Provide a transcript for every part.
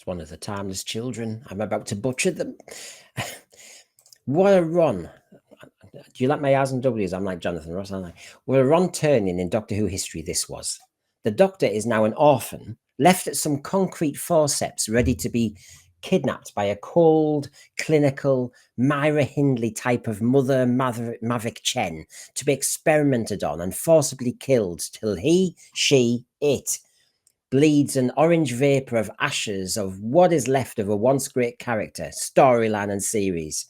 It's one of the timeless children. I'm about to butcher them. What a run. Do you like my R's and W's? I'm like Jonathan Ross, aren't I? What a wrong turning in Doctor Who history this was. The Doctor is now an orphan, left at some concrete forceps, ready to be kidnapped by a cold, clinical, Myra Hindley type of mother Maverick Chen to be experimented on and forcibly killed till it bleeds an orange vapor of ashes of what is left of a once great character, storyline, and series.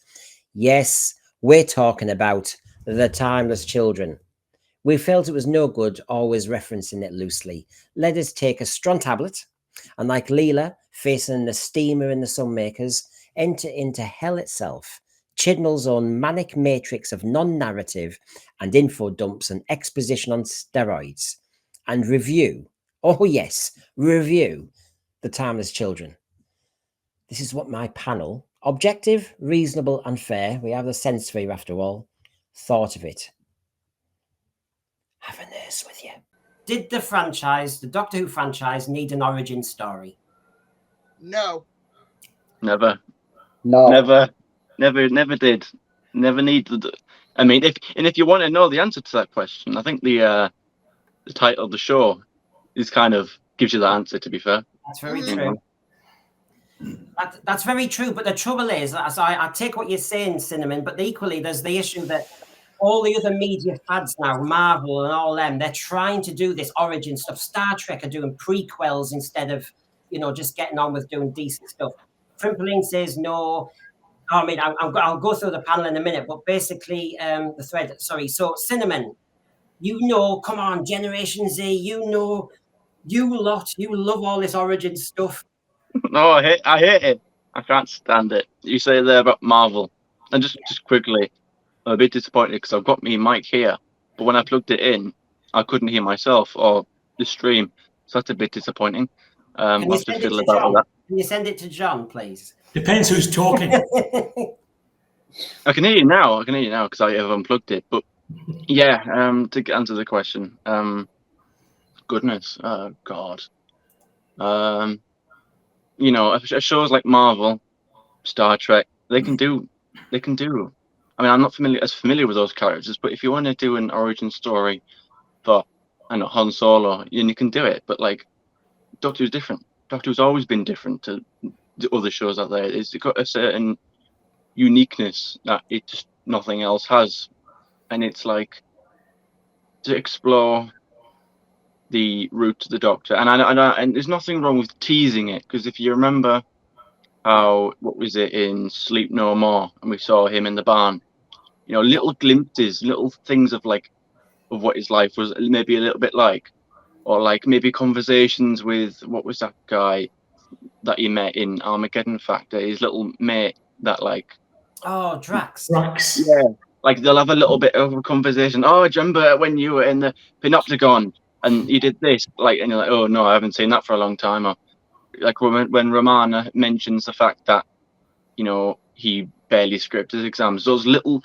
Yes, we're talking about the timeless children. We felt it was no good always referencing it loosely. Let us take a strong tablet and, like Leela facing the steamer in the Sunmakers, enter into hell itself, Chibnall's own manic matrix of non-narrative and info dumps and exposition on steroids, and review, oh yes, review the timeless children. This is what my panel, objective, reasonable and fair, we have the sense for you after all, thought of it. Have a nurse with you. Did the Doctor Who franchise, need an origin story? No. Never. No. Never did. Never needed. I mean, if you want to know the answer to that question, I think the title of the show is kind of gives you the answer. To be fair, that's very true. That's very true. But the trouble is, as I take what you're saying, Cinnamon, but equally there's the issue that all the other media fads now, Marvel and all them, they're trying to do this origin stuff. Star Trek are doing prequels instead of, just getting on with doing decent stuff. Trimpoline says no. I mean, I'll go through the panel in a minute, but basically, the thread. Sorry. So, Cinnamon, come on, Generation Z, you love all this origin stuff. No, I hate it. I can't stand it. You say there about Marvel, and just quickly, I'm a bit disappointed because I've got my mic here, but when I plugged it in, I couldn't hear myself or the stream, so that's a bit disappointing. Can you send it to John? Can you send it to John, please? Depends who's talking. I can hear you now because I have unplugged it. But yeah, to answer the question, goodness, God, shows like Marvel, Star Trek, they can do. I mean, I'm not as familiar with those characters, but if you want to do an origin story for, Han Solo, and you can do it. But like, Doctor Who's different. Doctor Who's always been different to the other shows out there. It's got a certain uniqueness that it just nothing else has, and it's like to explore the route to the Doctor. And there's nothing wrong with teasing it, because if you remember what was it in Sleep No More, and we saw him in the barn, little glimpses, little things of what his life was maybe a little bit like, or like maybe conversations with what was that guy that he met in Armageddon Factor, his little mate that Drax. Yeah, like they'll have a little bit of a conversation. Oh, do you remember when you were in the Panopticon and you did this? And you're like, oh no, I haven't seen that for a long time. Or like when Romana mentions the fact that he barely scraped his exams. Those little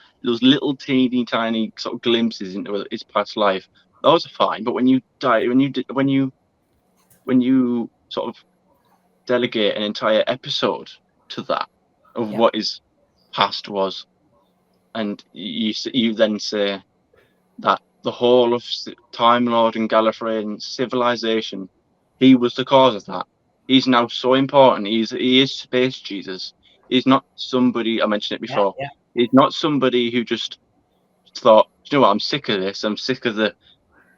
teeny tiny sort of glimpses into his past life, those are fine. But when you sort of delegate an entire episode to that of what his past was, and you then say that the whole of Time Lord and Gallifreyan civilization, he was the cause of that. He's now so important. He is Space Jesus. He's not somebody, I mentioned it before. Yeah. He's not somebody who just thought, you know what, I'm sick of this. I'm sick of the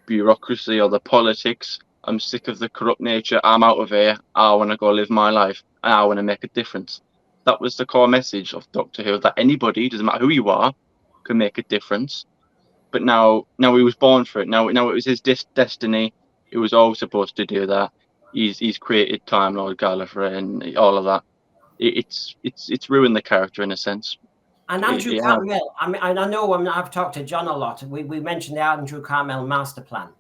bureaucracy or the politics. I'm sick of the corrupt nature. I'm out of here. I want to go live my life, and I want to make a difference. That was the core message of Doctor Who, that anybody, doesn't matter who you are, can make a difference. But now he was born for it. Now it was his destiny. He was always supposed to do that. He's created Time Lord Gallifrey and all of that. It's ruined the character in a sense. And Andrew Cartmel, I know I've talked to John a lot. We mentioned the Andrew Cartmel master plan,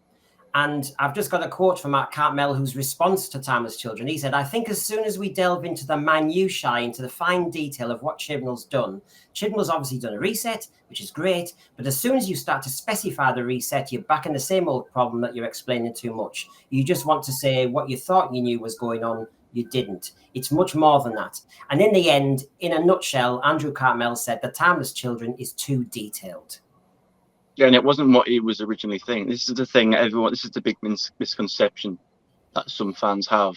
And I've just got a quote from Mark Cartmel, whose response to Timeless Children. He said, I think as soon as we delve into the minutiae, into the fine detail of what Chibnall's done, Chibnall's obviously done a reset, which is great. But as soon as you start to specify the reset, you're back in the same old problem that you're explaining too much. You just want to say what you thought you knew was going on. You didn't. It's much more than that. And in the end, in a nutshell, Andrew Cartmel said the Timeless Children is too detailed. Yeah, and it wasn't what he was originally thinking. This is the thing, everyone. This is the big misconception that some fans have.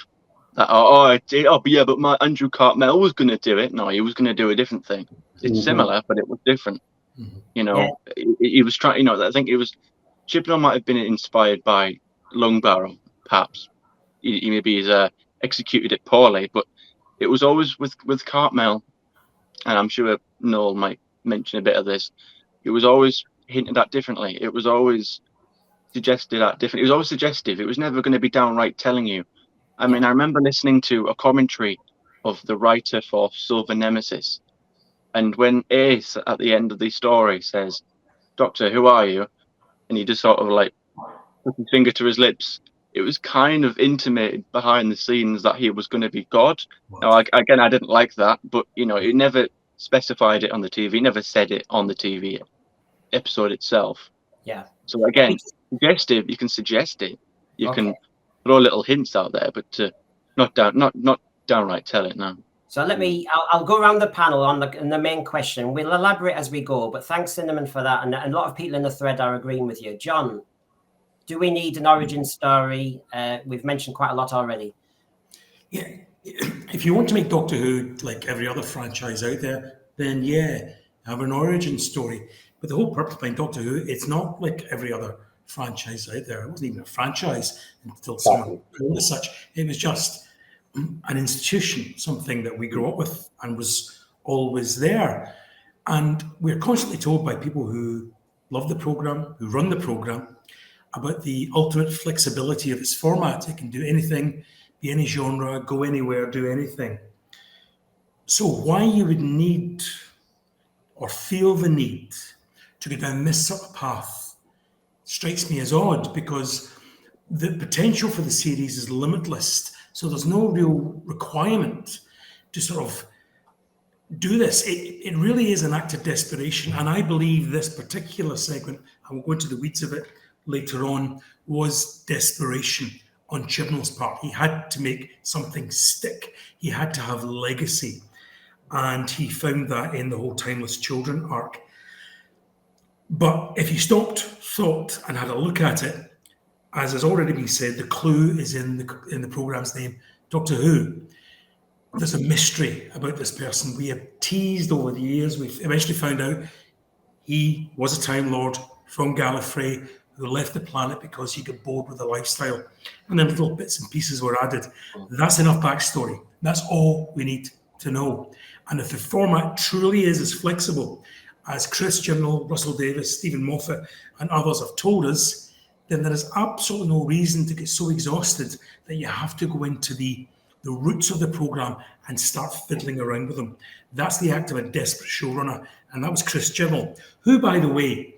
That but Andrew Cartmel was going to do it. No, he was going to do a different thing. It's similar, but it was different. You know, he was trying. You know, I think it was Chibnall might have been inspired by Lungbarrow, perhaps. He maybe has executed it poorly, but it was always with Cartmel, and I'm sure Noel might mention a bit of this. It was always hinted at differently. It was always suggested at different. It was always suggestive. It was never going to be downright telling you. I mean, I remember listening to a commentary of the writer for Silver Nemesis, and when Ace at the end of the story says, "Doctor, who are you?" and he just sort of like put his finger to his lips, it was kind of intimated behind the scenes that he was going to be God. Now, again, I didn't like that, but you know, it never specified it on the TV. Never said it on the TV episode itself. Yeah. So again, suggestive. You can suggest it. You can throw little hints out there, but not downright tell it. No. So I'll go around the panel on the main question. We'll elaborate as we go, but thanks, Cinnamon, for that. And a lot of people in the thread are agreeing with you. John, do we need an origin story? We've mentioned quite a lot already. Yeah. If you want to make Doctor Who like every other franchise out there, then yeah, have an origin story. But the whole purpose behind Doctor Who, it's not like every other franchise out there. It wasn't even a franchise until someone called it such. It was just an institution, something that we grew up with and was always there. And we're constantly told by people who love the program, who run the program, about the ultimate flexibility of its format. It can do anything, be any genre, go anywhere, do anything. So why you would need or feel the need to go down this sort of path strikes me as odd, because the potential for the series is limitless. So there's no real requirement to sort of do this. It really is an act of desperation. And I believe this particular segment, and we'll go into the weeds of it later on, was desperation on Chibnall's part. He had to make something stick. He had to have legacy. And he found that in the whole Timeless Children arc. But if you stopped, thought, and had a look at it, as has already been said, the clue is in the program's name, Doctor Who. There's a mystery about this person. We have teased over the years. We've eventually found out he was a Time Lord from Gallifrey who left the planet because he got bored with the lifestyle. And then little bits and pieces were added. That's enough backstory. That's all we need to know. And if the format truly is as flexible as Chris Chibnall, Russell Davis, Stephen Moffat, and others have told us, then there is absolutely no reason to get so exhausted that you have to go into the roots of the program and start fiddling around with them. That's the act of a desperate showrunner, and that was Chris Chibnall, who, by the way,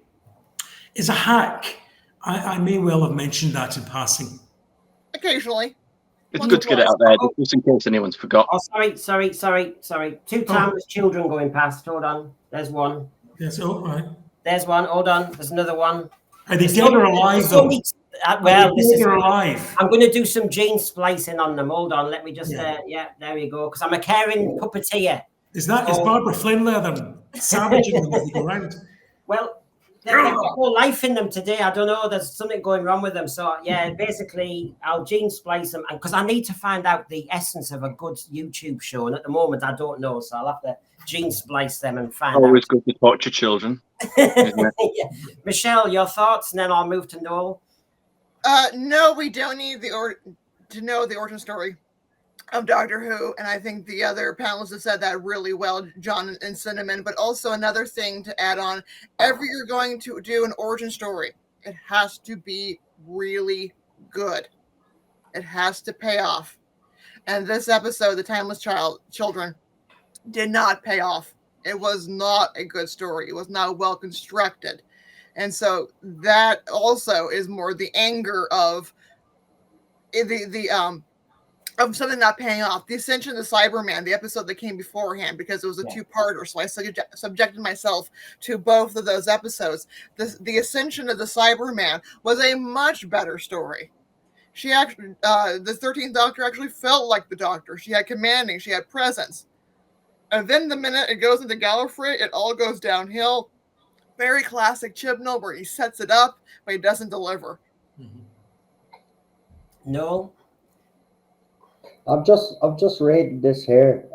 is a hack. I may well have mentioned that in passing. Occasionally. It's good to get it out there, just in case anyone's forgot. Oh, sorry. Two Timeless Children going past. Hold on. There's one. Yes, right. There's one. Hold on. There's another one. Are they dead or alive, though? I'm going to do some gene splicing on them. Hold on. Let me just, there you go. Because I'm a caring puppeteer. Is Barbara Flynn there savaging them as they go around? Well, they've got whole life in them today. I don't know. There's something going wrong with them. So, yeah, basically, I'll gene splice them because I need to find out the essence of a good YouTube show. And at the moment, I don't know. So I'll have to gene splice them and find out. Always good to torture children. Yeah. Michelle, your thoughts, and then I'll move to Noel. No, we don't need to know the origin story of Doctor Who, and I think the other panelists have said that really well, John and Cinnamon. But also another thing to add on: if you're going to do an origin story, it has to be really good. It has to pay off. And this episode, The Timeless Children, did not pay off. It was not a good story. It was not well constructed. And so that also is more the anger of of something not paying off. The Ascension of the Cyberman, the episode that came beforehand, because it was a two-parter, so I subjected myself to both of those episodes. The Ascension of the Cyberman was a much better story. She actually, the 13th Doctor actually felt like the Doctor. She had commanding, she had presence. And then the minute it goes into Gallifrey, it all goes downhill. Very classic Chibnall, where he sets it up, but he doesn't deliver. No. I'm just reading this here.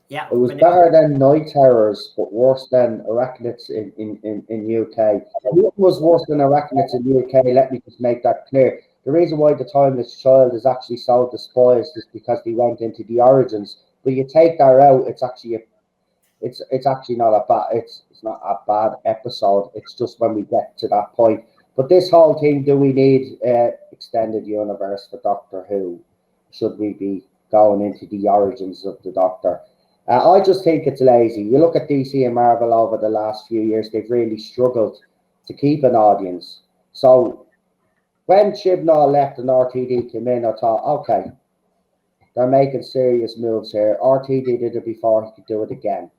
Yeah. It was better than Night Terrors, but worse than Arachnids in UK. It was worse than Arachnids in UK. Let me just make that clear. The reason why the Timeless Child is actually so despised is because they went into the origins. But you take that out, it's actually not a bad it's not a bad episode. It's just when we get to that point. But this whole thing, do we need extended universe for Doctor Who? Should we be going into the origins of the Doctor? I just think it's lazy. You look at DC and Marvel over the last few years, they've really struggled to keep an audience. So when Chibnall left and RTD came in, I thought, okay, they're making serious moves here. RTD did it before, he could do it again.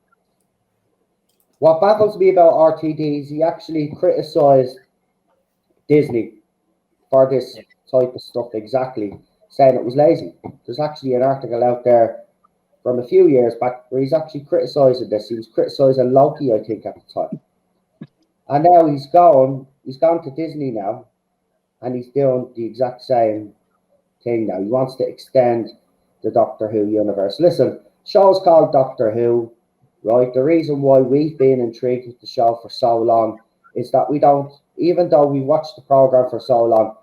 What baffles me about RTD is he actually criticised Disney for this type of stuff exactly, saying it was lazy. There's actually an article out there from a few years back where he's actually criticising this. He was criticising Loki, I think, at the time. And now he's gone to Disney now, and he's doing the exact same thing now. He wants to extend the Doctor Who universe. Listen, show's called Doctor Who, right? The reason why we've been intrigued with the show for so long is that we don't, even though we watched the program for so long,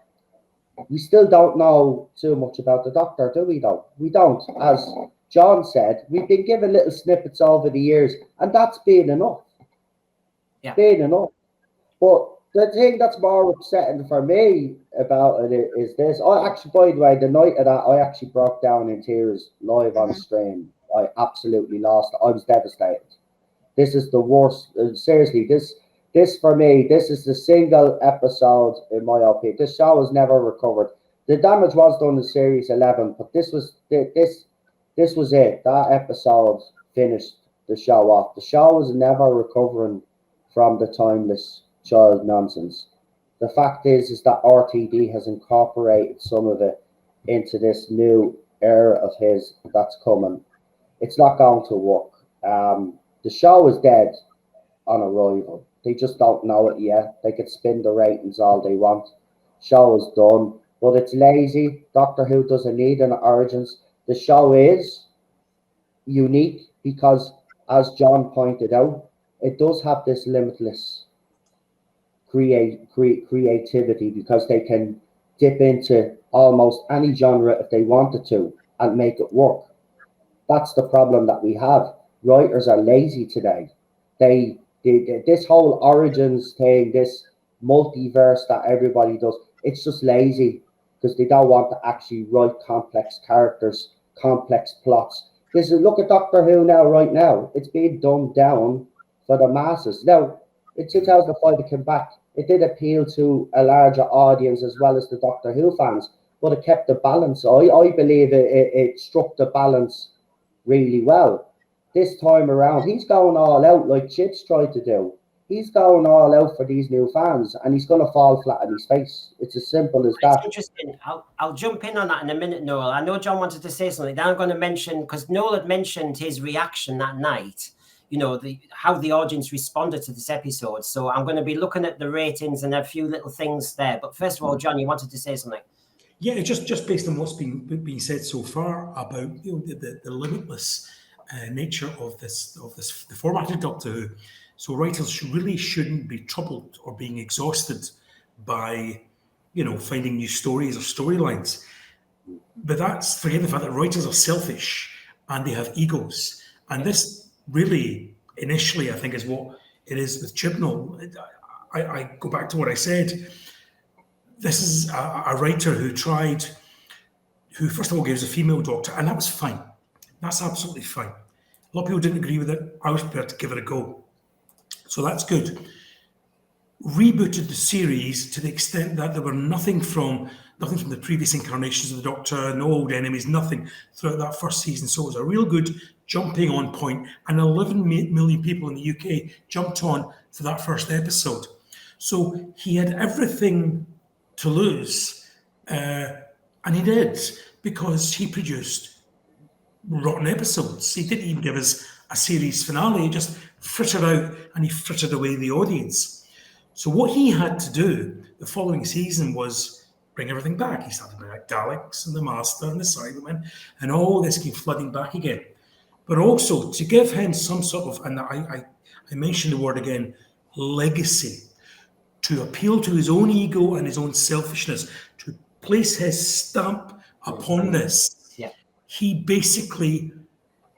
we still don't know too much about the Doctor, do we, though? We don't. As John said, we've been given little snippets over the years, and that's been enough. Yeah. Been enough. But the thing that's more upsetting for me about it is this. I actually, by the way, the night of that, I actually broke down in tears live on stream. I absolutely lost it. I was devastated. This is the worst. Seriously, this for me, this is the single episode, in my opinion. This show has never recovered. The damage was done in Series 11, but this was it. That episode finished the show off. The show was never recovering from the Timeless Child nonsense. The fact is that RTD has incorporated some of it into this new era of his that's coming. It's not going to work. The show is dead on arrival. They just don't know it yet. They could spin the ratings all they want. Show is done, but it's lazy. Doctor Who doesn't need an origins. The show is unique because, as John pointed out, it does have this limitless creativity because they can dip into almost any genre if they wanted to and make it work. That's the problem that we have. Writers are lazy today. This whole origins thing, this multiverse that everybody does, it's just lazy because they don't want to actually write complex characters, complex plots. Look at Doctor Who right now. It's being dumbed down for the masses. Now, in 2005, it came back. It did appeal to a larger audience as well as the Doctor Who fans, but it kept the balance. I believe it struck the balance really well. This time around, he's going all out like Chid's tried to do. He's going all out for these new fans, and he's going to fall flat on his face. It's as simple as that. It's interesting. I'll jump in on that in a minute, Noel. I know John wanted to say something. Then I'm going to mention, because Noel had mentioned his reaction that night, you know, how the audience responded to this episode. So I'm going to be looking at the ratings and a few little things there. But first of all, John, you wanted to say something. Yeah, just based on what's been said so far about the limitless nature of the formatted Doctor Who. So writers shouldn't be troubled or being exhausted by finding new stories or storylines. But forget the fact that writers are selfish and they have egos. And this really initially, I think, is what it is with Chibnall. I go back to what I said. This is a writer who first of all gives a female Doctor, and that was fine. That's absolutely fine. A lot of people didn't agree with it. I was prepared to give it a go. So that's good. rebooted the series to the extent that there were nothing from the previous incarnations of the Doctor, no old enemies, nothing throughout that first season. So it was a real good jumping on point, and 11 million people in the UK jumped on for that first episode. So he had everything to lose, and he did, because he produced rotten episodes. He didn't even give us a series finale. He just frittered out, and he frittered away the audience. So what he had to do the following season was bring everything back. He started bringing back Daleks and the Master and the Cybermen, and all this came flooding back again. But also to give him some sort of, and I mentioned the word again, legacy, to appeal to his own ego and his own selfishness, to place his stamp upon this. Yeah. He basically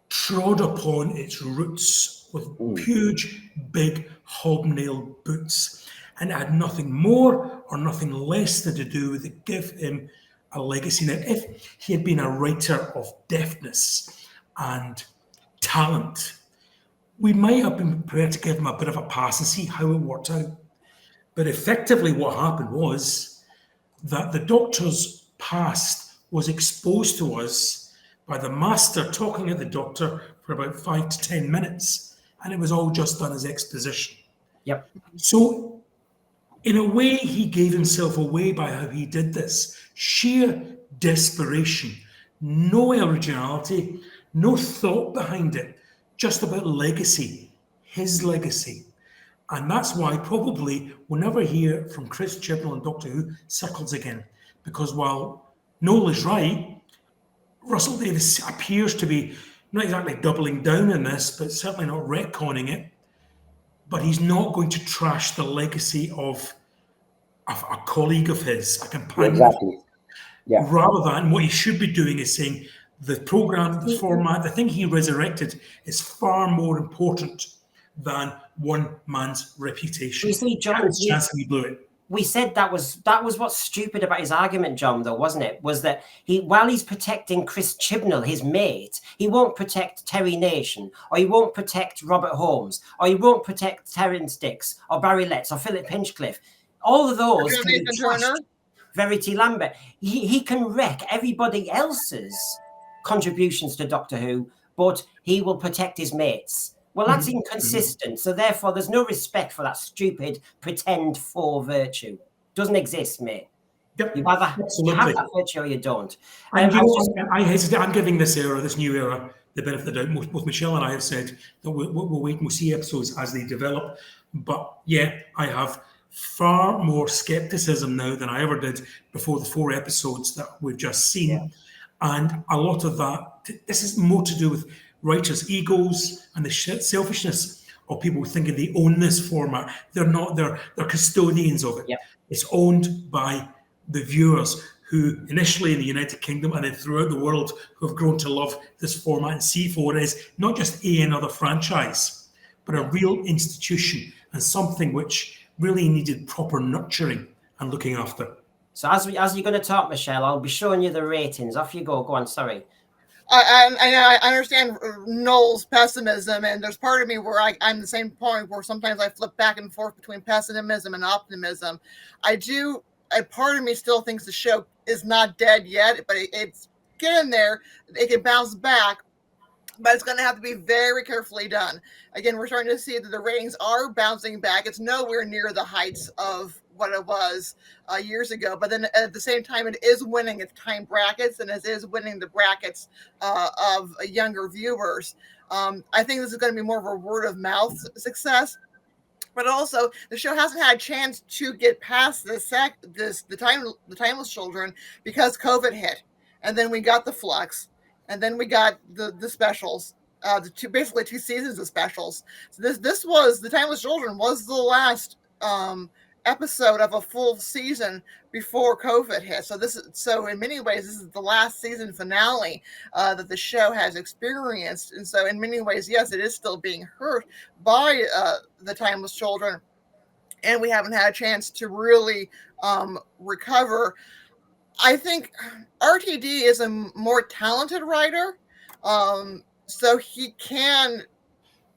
trod upon its roots with huge, big hobnail boots, and had nothing more or nothing less than to do with it give him a legacy. Now, if he had been a writer of deftness and talent, we might have been prepared to give him a bit of a pass and see how it worked out. But effectively what happened was that the Doctor's past was exposed to us by the Master talking at the Doctor for about 5 to 10 minutes, and it was all just done as exposition. Yep. So in a way, he gave himself away by how he did this. Sheer desperation, no originality, no thought behind it, just about legacy, his legacy. And that's why probably we'll never hear from Chris Chibnall and Doctor Who circles again. Because while Noel is right, Russell Davies appears to be not exactly doubling down on this, but certainly not retconning it. But he's not going to trash the legacy of a colleague of his, a companion. Exactly. Yeah. Rather than what he should be doing is saying the program, the format, the thing he resurrected is far more important than one man's reputation. You see, John, We blew it. We said that was what's stupid about his argument, John, though, wasn't it? Was that while he's protecting Chris Chibnall, his mate, he won't protect Terry Nation, or he won't protect Robert Holmes, or he won't protect Terence Dix, or Barry Letts, or Philip Hinchcliffe. All of those can be trashed. Verity Lambert. He can wreck everybody else's contributions to Doctor Who, but he will protect his mates. Well, that's inconsistent. So therefore, there's no respect for that stupid pretend for virtue. Doesn't exist, mate. Yep, you either you have that virtue or you don't. I hesitate. I'm giving this new era, the benefit of the doubt. Both Michelle and I have said that we'll wait and we'll see episodes as they develop. But yeah, I have far more skepticism now than I ever did before the 4 episodes that we've just seen. Yeah. And a lot of that, this is more to do with writers' egos and the selfishness of people thinking they own this format. They're not, they're custodians of it. Yep. It's owned by the viewers who initially in the United Kingdom and then throughout the world who have grown to love this format and see for it as not just another franchise, but a real institution and something which really needed proper nurturing and looking after. So as you're going to talk, Michelle, I'll be showing you the ratings. Off you go. Go on, sorry. I understand Noel's pessimism, and there's part of me where I'm the same point where sometimes I flip back and forth between pessimism and optimism. A part of me still thinks the show is not dead yet, but it's getting there. It can bounce back, but it's going to have to be very carefully done. Again, we're starting to see that the ratings are bouncing back. It's nowhere near the heights of what it was years ago, but then at the same time, it is winning its time brackets, and it is winning the brackets of younger viewers. I think this is going to be more of a word of mouth success, but also the show hasn't had a chance to get past the Timeless Children because COVID hit, and then we got the Flux, and then we got the specials. Basically 2 seasons of specials. So this was the Timeless Children was the last episode of a full season before COVID hit. So in many ways, this is the last season finale that the show has experienced. And so in many ways, yes, it is still being hurt by the Timeless Children. And we haven't had a chance to really recover. I think RTD is a more talented writer. So he can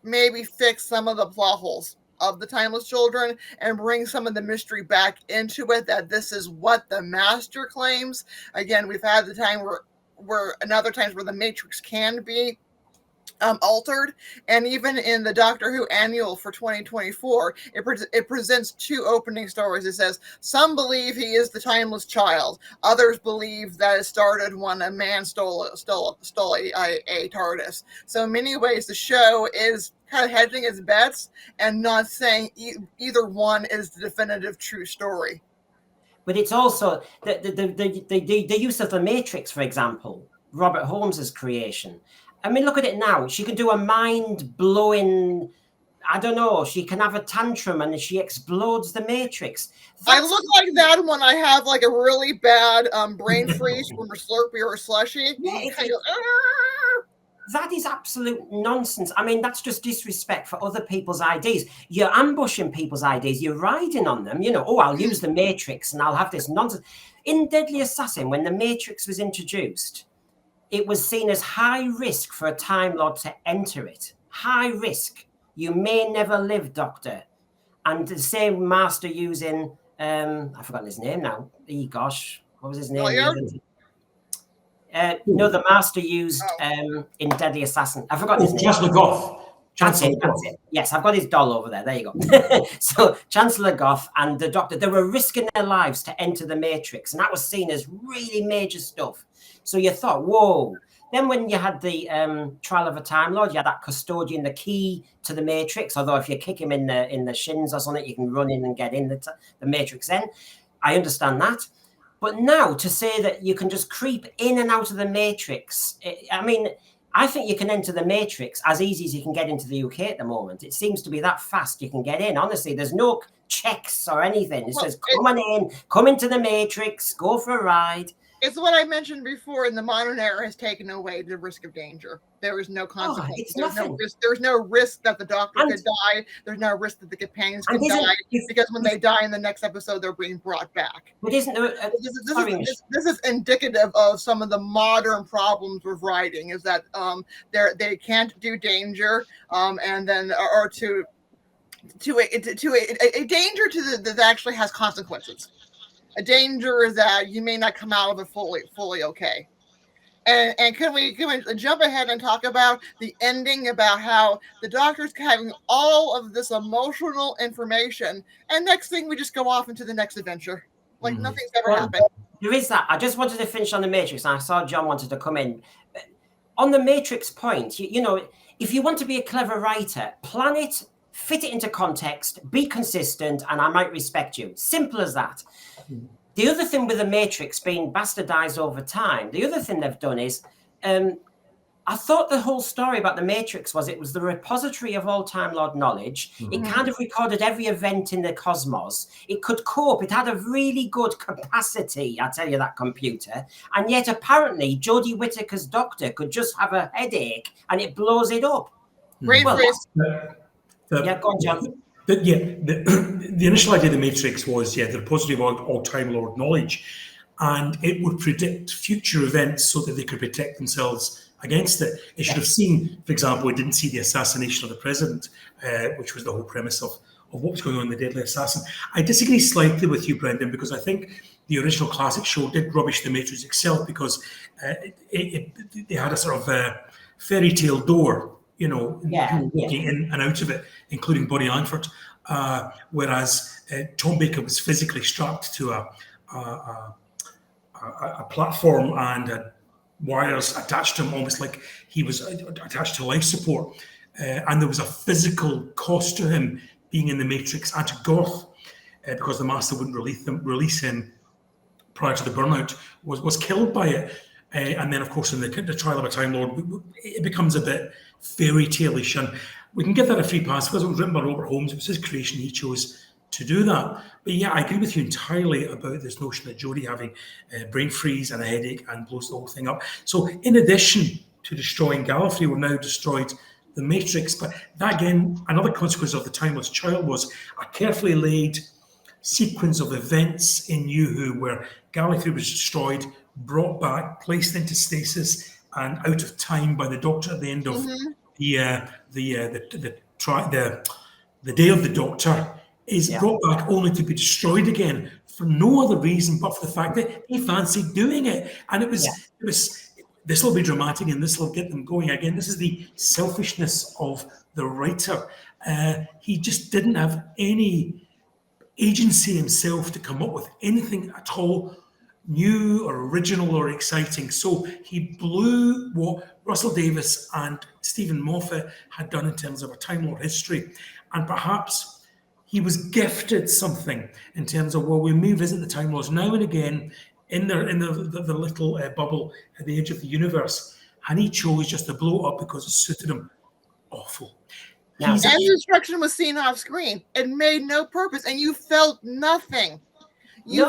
maybe fix some of the plot holes. of the Timeless Children and bring some of the mystery back into it, that this is what the Master claims. Again, we've had the time where another times where the Matrix can be altered, and even in the Doctor Who annual for 2024, it presents two opening stories. It says some believe he is the Timeless Child, others believe that it started when a man stole a TARDIS. So in many ways, the show is kind of hedging its bets and not saying either one is the definitive true story. But it's also the use of the Matrix, for example, Robert Holmes's creation. I mean, look at it now. She can do a mind-blowing, I don't know, she can have a tantrum and she explodes the Matrix. I look like that when I have like a really bad brain freeze from a Slurpee or a slushie. Yeah, that is absolute nonsense. I mean, that's just disrespect for other people's ideas. You're ambushing people's ideas. You're riding on them. You know, oh, I'll use the Matrix and I'll have this nonsense. In Deadly Assassin, when the Matrix was introduced, it was seen as high risk for a Time Lord to enter it. High risk. You may never live, Doctor. And the same Master using, I've forgotten his name now. Gosh, what was his name? No, the Master used in Deadly Assassin. I forgot his name. Chancellor Goff. That's it. Yes, I've got his doll over there. There you go. So Chancellor Goff and the Doctor, they were risking their lives to enter the Matrix, and that was seen as really major stuff. So you thought, whoa. Then when you had the Trial of a Time Lord, you had that custodian, the key to the Matrix. Although if you kick him in the shins or something, you can run in and get in the Matrix then. I understand that. But now to say that you can just creep in and out of the Matrix, I mean, I think you can enter the Matrix as easy as you can get into the UK at the moment. It seems to be that fast you can get in. Honestly, there's no checks or anything. It says, come into the Matrix, go for a ride. It's what I mentioned before, and the modern era has taken away the risk of danger. There is no consequence. There's no risk that the Doctor could die. There's no risk that the companions could die, because when they die in the next episode, they're being brought back. But isn't there, this is indicative of some of the modern problems with writing, is that they can't do danger, and then or to a danger that actually has consequences. A danger is that you may not come out of it fully okay. And can we jump ahead and talk about the ending, about how the Doctor's having all of this emotional information, and next thing we just go off into the next adventure like nothing's ever happened. There is that. I just wanted to finish on the Matrix, and I saw John wanted to come in. On the Matrix point, you know, if you want to be a clever writer, plan it, fit it into context, be consistent, and I might respect you. Simple as that. The other thing with the Matrix being bastardized over time, the other thing they've done is, I thought the whole story about the Matrix was it was the repository of all Time Lord knowledge. It kind of recorded every event in the cosmos. It could cope. It had a really good capacity, I tell you, that computer. And yet apparently Jodie Whittaker's Doctor could just have a headache and it blows it up. Great phrase. Yeah, go on, John. The initial idea of the Matrix was, the repository of all Time Lord knowledge, and it would predict future events so that they could protect themselves against it. It should have seen, for example, it didn't see the assassination of the president, which was the whole premise of what was going on in the Deadly Assassin. I disagree slightly with you, Brendan, because I think the original classic show did rubbish the Matrix itself, because they had a sort of fairy tale door, walking in and out of it, including Bonnie Langford, whereas Tom Baker was physically strapped to a platform and wires attached to him, almost like he was attached to life support. And there was a physical cost to him being in the Matrix and to Goth, because the Master wouldn't release him prior to the burnout, was killed by it. And then, of course, in the Trial of a Time Lord, it becomes a bit fairy tale-ish. And we can give that a free pass because it was written by Robert Holmes. It was his creation. He chose to do that. But yeah, I agree with you entirely about this notion that Jodie having brain freeze and a headache and blows the whole thing up. So in addition to destroying Gallifrey, we've now destroyed the Matrix. But that, again, another consequence of the Timeless Child was a carefully laid sequence of events in New Who where Gallifrey was destroyed, brought back, placed into stasis and out of time by the Doctor at the end of the the day of the Doctor is brought back only to be destroyed again for no other reason but for the fact that they fancied doing it. And it was this will be dramatic and this will get them going again. This is the selfishness of the writer. He just didn't have any agency himself to come up with anything at all new or original or exciting. So he blew what Russell Davies and Stephen Moffat had done in terms of a Time Lord history. And perhaps he was gifted something in terms of, well, we may visit the Time Lords now and again in the little bubble at the edge of the universe. And he chose just to blow it up because it suited him. Awful. And the destruction was seen off screen. It made no purpose, and you felt nothing. You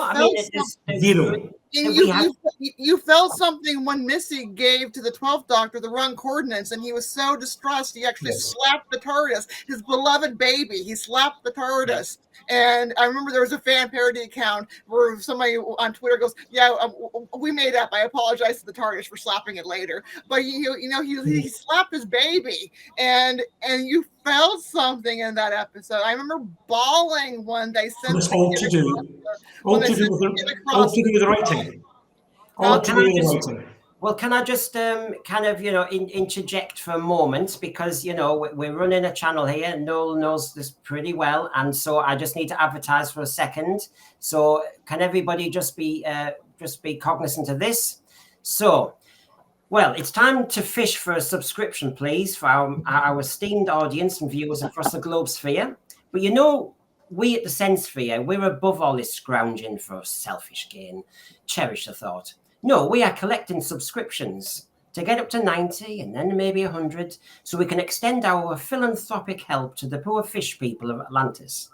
you felt something when Missy gave to the 12th Doctor the wrong coordinates, and he was so distressed he actually slapped the TARDIS, his beloved baby. He slapped the TARDIS. And I remember there was a fan parody account where somebody on Twitter goes, we made up. I apologize to the TARDIS for slapping it later. But he slapped his baby, and you felt something in that episode. I remember bawling when they sent it all to do with the writing. Well, can I just kind of, interject for a moment, because, we're running a channel here. Noel knows this pretty well. And so I just need to advertise for a second. So can everybody just be cognizant of this? So, well, it's time to fish for a subscription, please, for our esteemed audience and viewers across the globe sphere. But we at the Sense Sphere, we're above all this scrounging for selfish gain. Cherish the thought. No, we are collecting subscriptions to get up to 90 and then maybe 100 so we can extend our philanthropic help to the poor fish people of Atlantis.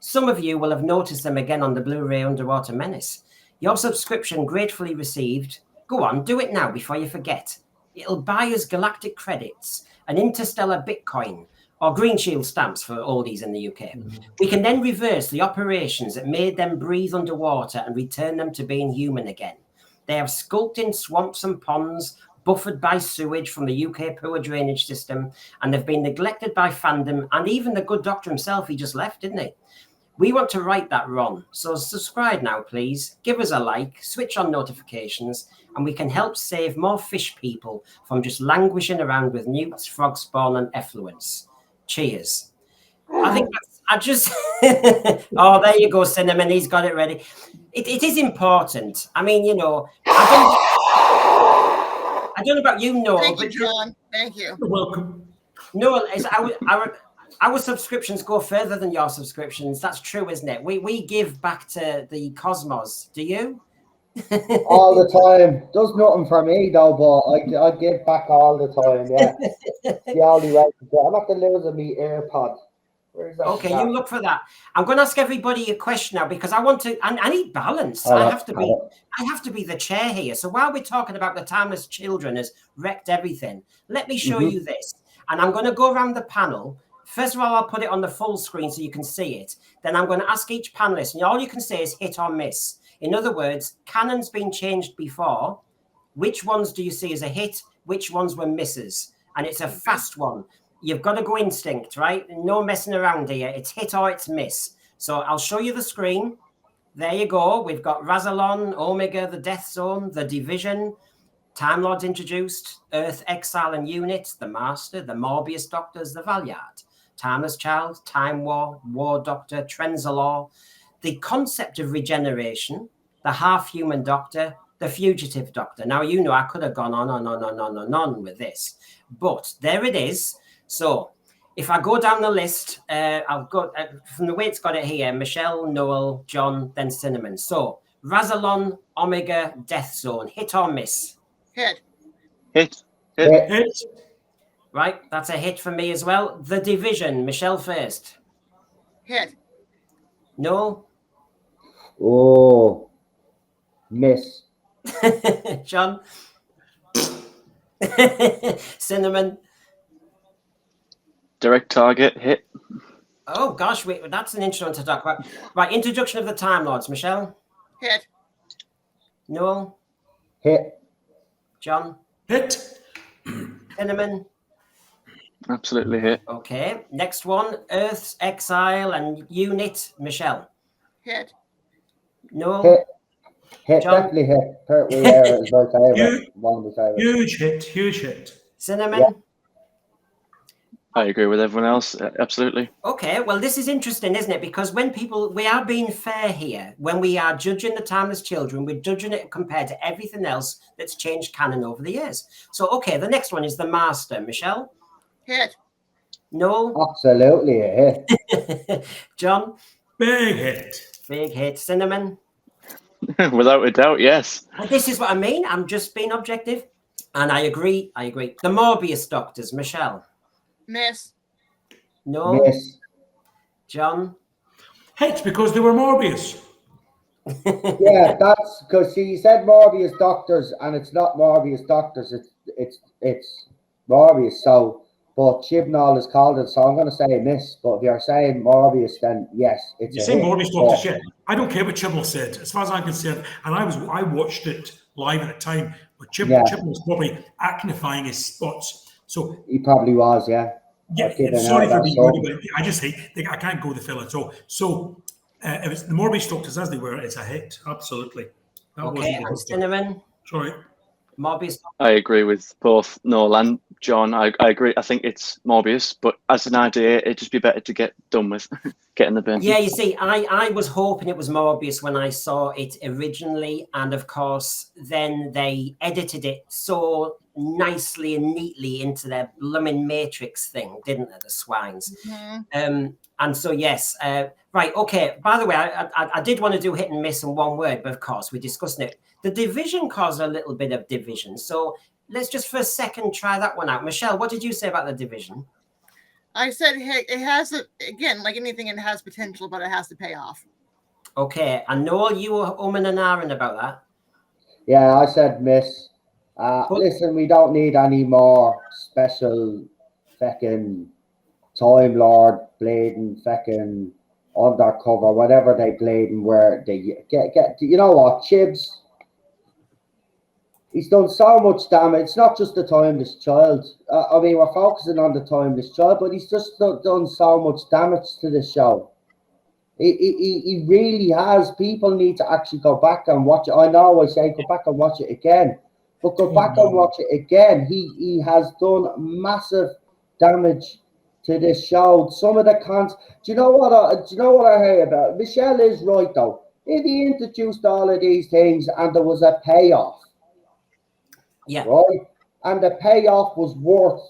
Some of you will have noticed them again on the Blu-ray Underwater Menace. Your subscription gratefully received. Go on, do it now before you forget. It'll buy us galactic credits, an interstellar Bitcoin, or Green Shield stamps for oldies in the UK. We can then reverse the operations that made them breathe underwater and return them to being human again. They have skulked in swamps and ponds, buffered by sewage from the UK poor drainage system, and they've been neglected by fandom, and even the good Doctor himself, he just left, didn't he? We want to right that wrong, so subscribe now, please. Give us a like, switch on notifications, and we can help save more fish people from just languishing around with newts, frog spawn, and effluents. Cheers. I think oh, there you go, Cinnamon. He's got it ready. It is important. I mean, I don't know about you, Noel. Thank you, John. Thank you. You're welcome. Noel, our subscriptions go further than your subscriptions. That's true, isn't it? We give back to the cosmos. Do you? All the time. Does nothing for me though, but I give back all the time. Yeah. The only way to do it. I'm not losing me AirPod. Okay, you look for that. I'm going to ask everybody a question now because I want to. I need balance. I have to be the chair here. So while we're talking about the timeless children has wrecked everything, let me show you this. And I'm going to go around the panel. First of all, I'll put it on the full screen so you can see it. Then I'm going to ask each panelist, and all you can say is hit or miss. In other words, canon's been changed before. Which ones do you see as a hit? Which ones were misses? And it's a fast one. You've got to go instinct, right? No messing around here. It's hit or it's miss. So I'll show you the screen. There you go. We've got Razalon, Omega, the Death Zone, the Division, Time Lords introduced, Earth, Exile and Unit, the Master, the Morbius Doctors, the Valyard, Timeless Child, Time War, War Doctor, Trenzalore, the concept of regeneration, the half-human Doctor, the fugitive Doctor. Now, I could have gone on with this, but there it is. So if I go down the list, I'll go from the way it's got it here, Michelle, Noel, John, then Cinnamon. So Razalon, Omega, Death Zone, hit or miss? Hit. Hit. Right, that's a hit for me as well. The Division, Michelle first. Hit. Noel? Oh, miss. John? Cinnamon? Direct target, hit. Oh, gosh, that's an interesting one to talk about. Right, introduction of the Time Lords, Michelle? Hit. Noel? Hit. John? Hit. Cinnamon? Absolutely hit. Okay, next one, Earth's Exile and Unit, Michelle. Hit. No? Hit, John? definitely hit. Pertwee Air is my favourite, Huge, one of my favourites. huge hit. Cinnamon? Yeah. I agree with everyone else. Absolutely. Okay, well, this is interesting, isn't it? Because when we are being fair here, when we are judging the Timeless Children, we're judging it compared to everything else that's changed canon over the years. So, okay, the next one is The Master. Michelle? Hit. Oh. No? Absolutely a hit. John? Big hit. Big hit. Cinnamon? Without a doubt, yes. Well, this is what I mean. I'm just being objective. And I agree. The Morbius Doctors. Michelle? Miss. No? Miss. John? Hit because they were Morbius. Yeah, that's because you said Morbius Doctors, and it's not Morbius Doctors. It's Morbius. So, but Chibnall is called it. So I'm going to say miss. But if you're saying Morbius, then yes, it's You a say hit. Morbius Doctors, yeah. I don't care what Chibnall said, as far as I'm concerned. And I watched it live at the time, but Chibnall was probably acnifying his spots. So He probably was, yeah. yeah, sorry for being rude about it. I just hate. I can't go with the fella at all. So if it's the Morbius Doctors as they were, it's a hit. Absolutely. That Okay, and Cinnamon? Sorry. Morbius. I agree with both Noel and John. I agree. I think it's Morbius, but as an idea, it'd just be better to get done with, get in the bin. Yeah, you see, I was hoping it was Morbius when I saw it originally, and of course, then they edited it so nicely and neatly into their blooming Matrix thing, didn't they, the swines? Mm-hmm. And so, yes, right, okay. By the way, I did want to do hit and miss in one word, but of course, we're discussing it. The Division caused a little bit of division, so let's just for a second try that one out. Michelle, what did you say about the Division? I said, hey, it has to, again, like anything, it has potential, but it has to pay off. Okay, and Noel, you were umming and ahhing about that. Yeah, I said miss. Listen, we don't need any more special feckin' Time Lord blading feckin' undercover, whatever they blading where they get. You know what, Chibs? He's done so much damage. It's not just the Timeless Child. I mean, we're focusing on the Timeless Child, but he's just done so much damage to the show. He really has. People need to actually go back and watch it. I know I say go back and watch it again, but go back and watch it again. He has done massive damage to this show. Some of the cons. Do you know what I hear about? Michelle is right though. If he introduced all of these things and there was a payoff. Yeah. Right? And the payoff was worth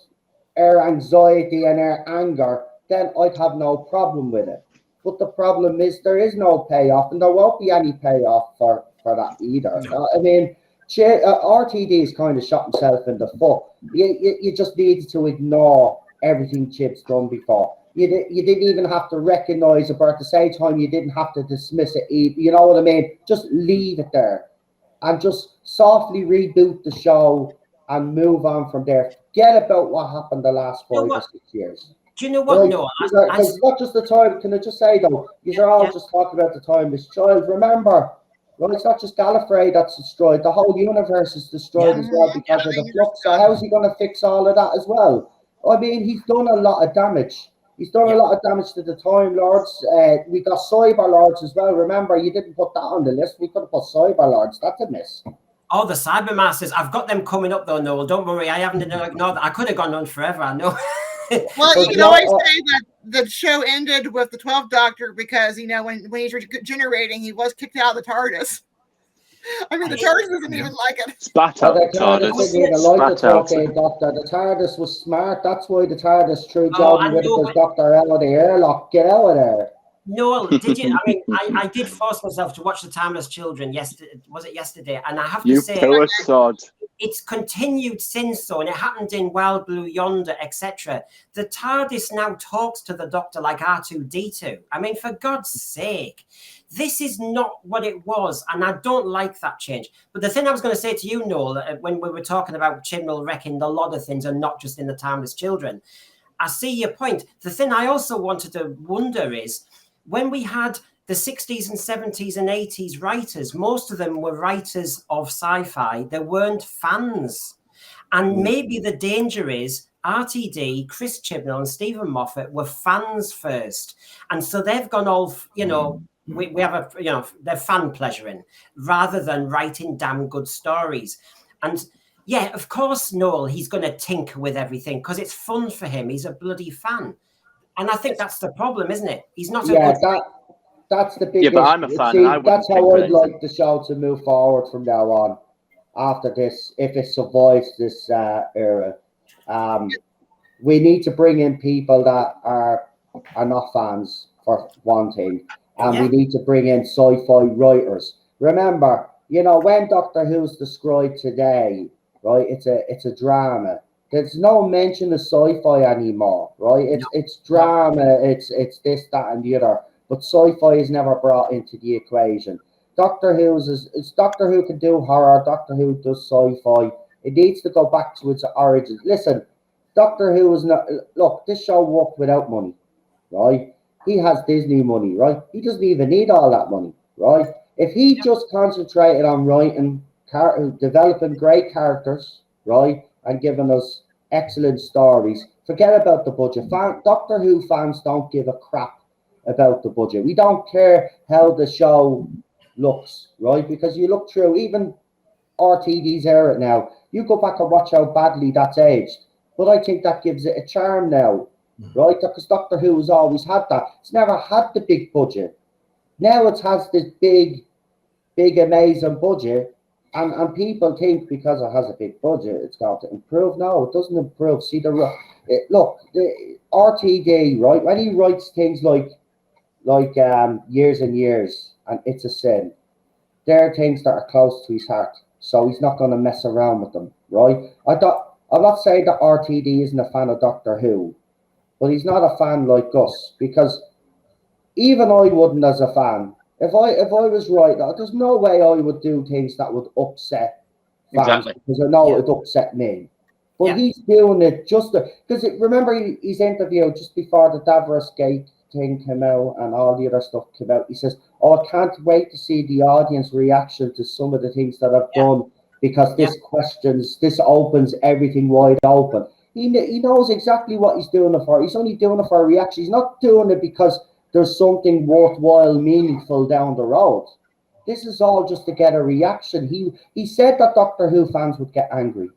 her anxiety and her anger, then I'd have no problem with it. But the problem is there is no payoff, and there won't be any payoff for that either. No. I mean, RTD has kind of shot himself in the foot. You just needed to ignore everything Chip's done before. You didn't even have to recognize it, but at the same time, you didn't have to dismiss it. You know what I mean? Just leave it there. And just softly reboot the show and move on from there. Forget about what happened the last 5 or 6 years. Do you know what? Right? No, because it's not just the time. Can I just say though? These are all just talking about the Timeless Child. Remember, right? It's not just Gallifrey that's destroyed. The whole universe is destroyed as well because of the flux. So how's he going to fix all of that as well? I mean, he's done a lot of damage. He's done a lot of damage to the Time Lords. We got Cyber Lords as well. Remember, you didn't put that on the list. We could have put Cyber Lords. That's a miss. Oh, the Cyber Masters. I've got them coming up though, Noel. Don't worry. I haven't ignored that. I could have gone on forever. I know. Well, you can always say that the show ended with the 12th Doctor because, you know, when he's regenerating, he was kicked out of the TARDIS. I mean, the TARDIS doesn't even like it. Spat out the TARDIS. The TARDIS was smart. That's why the TARDIS threw Jordan Whittaker's Doctor out of the airlock. Get out of there. Noel, did you? I mean, I did force myself to watch The Timeless Children yesterday. Was it yesterday? And I have to say, it's continued since so, and it happened in Wild Blue Yonder, etc. The TARDIS now talks to the Doctor like R2-D2. I mean, for God's sake, this is not what it was, and I don't like that change. But the thing I was going to say to you, Noel, when we were talking about Chibnall wrecking a lot of things and not just in The Timeless Children, I see your point. The thing I also wanted to wonder is, when we had the 60s and 70s and 80s writers, most of them were writers of sci-fi. They weren't fans. And maybe the danger is RTD, Chris Chibnall, and Stephen Moffat were fans first, and so they've gone all, you know, we have a, you know, they're fan pleasuring rather than writing damn good stories. And yeah, of course, Noel, he's going to tinker with everything because it's fun for him. He's a bloody fan, and I think that's the problem, isn't it? He's not a Yeah, good. that's the biggest. Yeah, but I'm a fan, See, and I wouldn't that's think how with I'd anything. like the show to move forward from now on. After this, if it survives this era, we need to bring in people that are not fans, for one thing, and we need to bring in sci-fi writers. Remember, you know, when Doctor Who's described today, right? It's a drama. There's no mention of sci-fi anymore, right? It's drama. It's this, that, and the other. But sci-fi is never brought into the equation. Doctor Who's it's Doctor Who can do horror. Doctor Who does sci-fi. It needs to go back to its origins. Listen, Doctor Who is not. Look, this show worked without money, right? He has Disney money, right? He doesn't even need all that money, right? If he just concentrated on writing, developing great characters, right, and giving us excellent stories, forget about the budget. Doctor Who fans don't give a crap about the budget. We don't care how the show looks, right? Because you look through even RTD's era now, you go back and watch how badly that's aged. But I think that gives it a charm now, right? Because Doctor Who has always had that. It's never had the big budget. Now it has this big, amazing budget, and people think because it has a big budget, it's going to improve. No, it doesn't improve. See, look, the RTD, right? When he writes things like Years and Years and It's a Sin, they're things that are close to his heart. So he's not going to mess around with them, right? I'm not saying that RTD isn't a fan of Doctor Who, but he's not a fan like us, because even I wouldn't as a fan. If I was right, there's no way I would do things that would upset fans, because I know it'd upset me. But he's doing it just because remember his interview just before the Davros Gate thing came out and all the other stuff came out. He says, "Oh, I can't wait to see the audience reaction to some of the things that I've done, because this opens everything wide open." He knows exactly what he's doing it for. He's only doing it for a reaction. He's not doing it because there's something worthwhile, meaningful down the road. This is all just to get a reaction. He said that Doctor Who fans would get angry.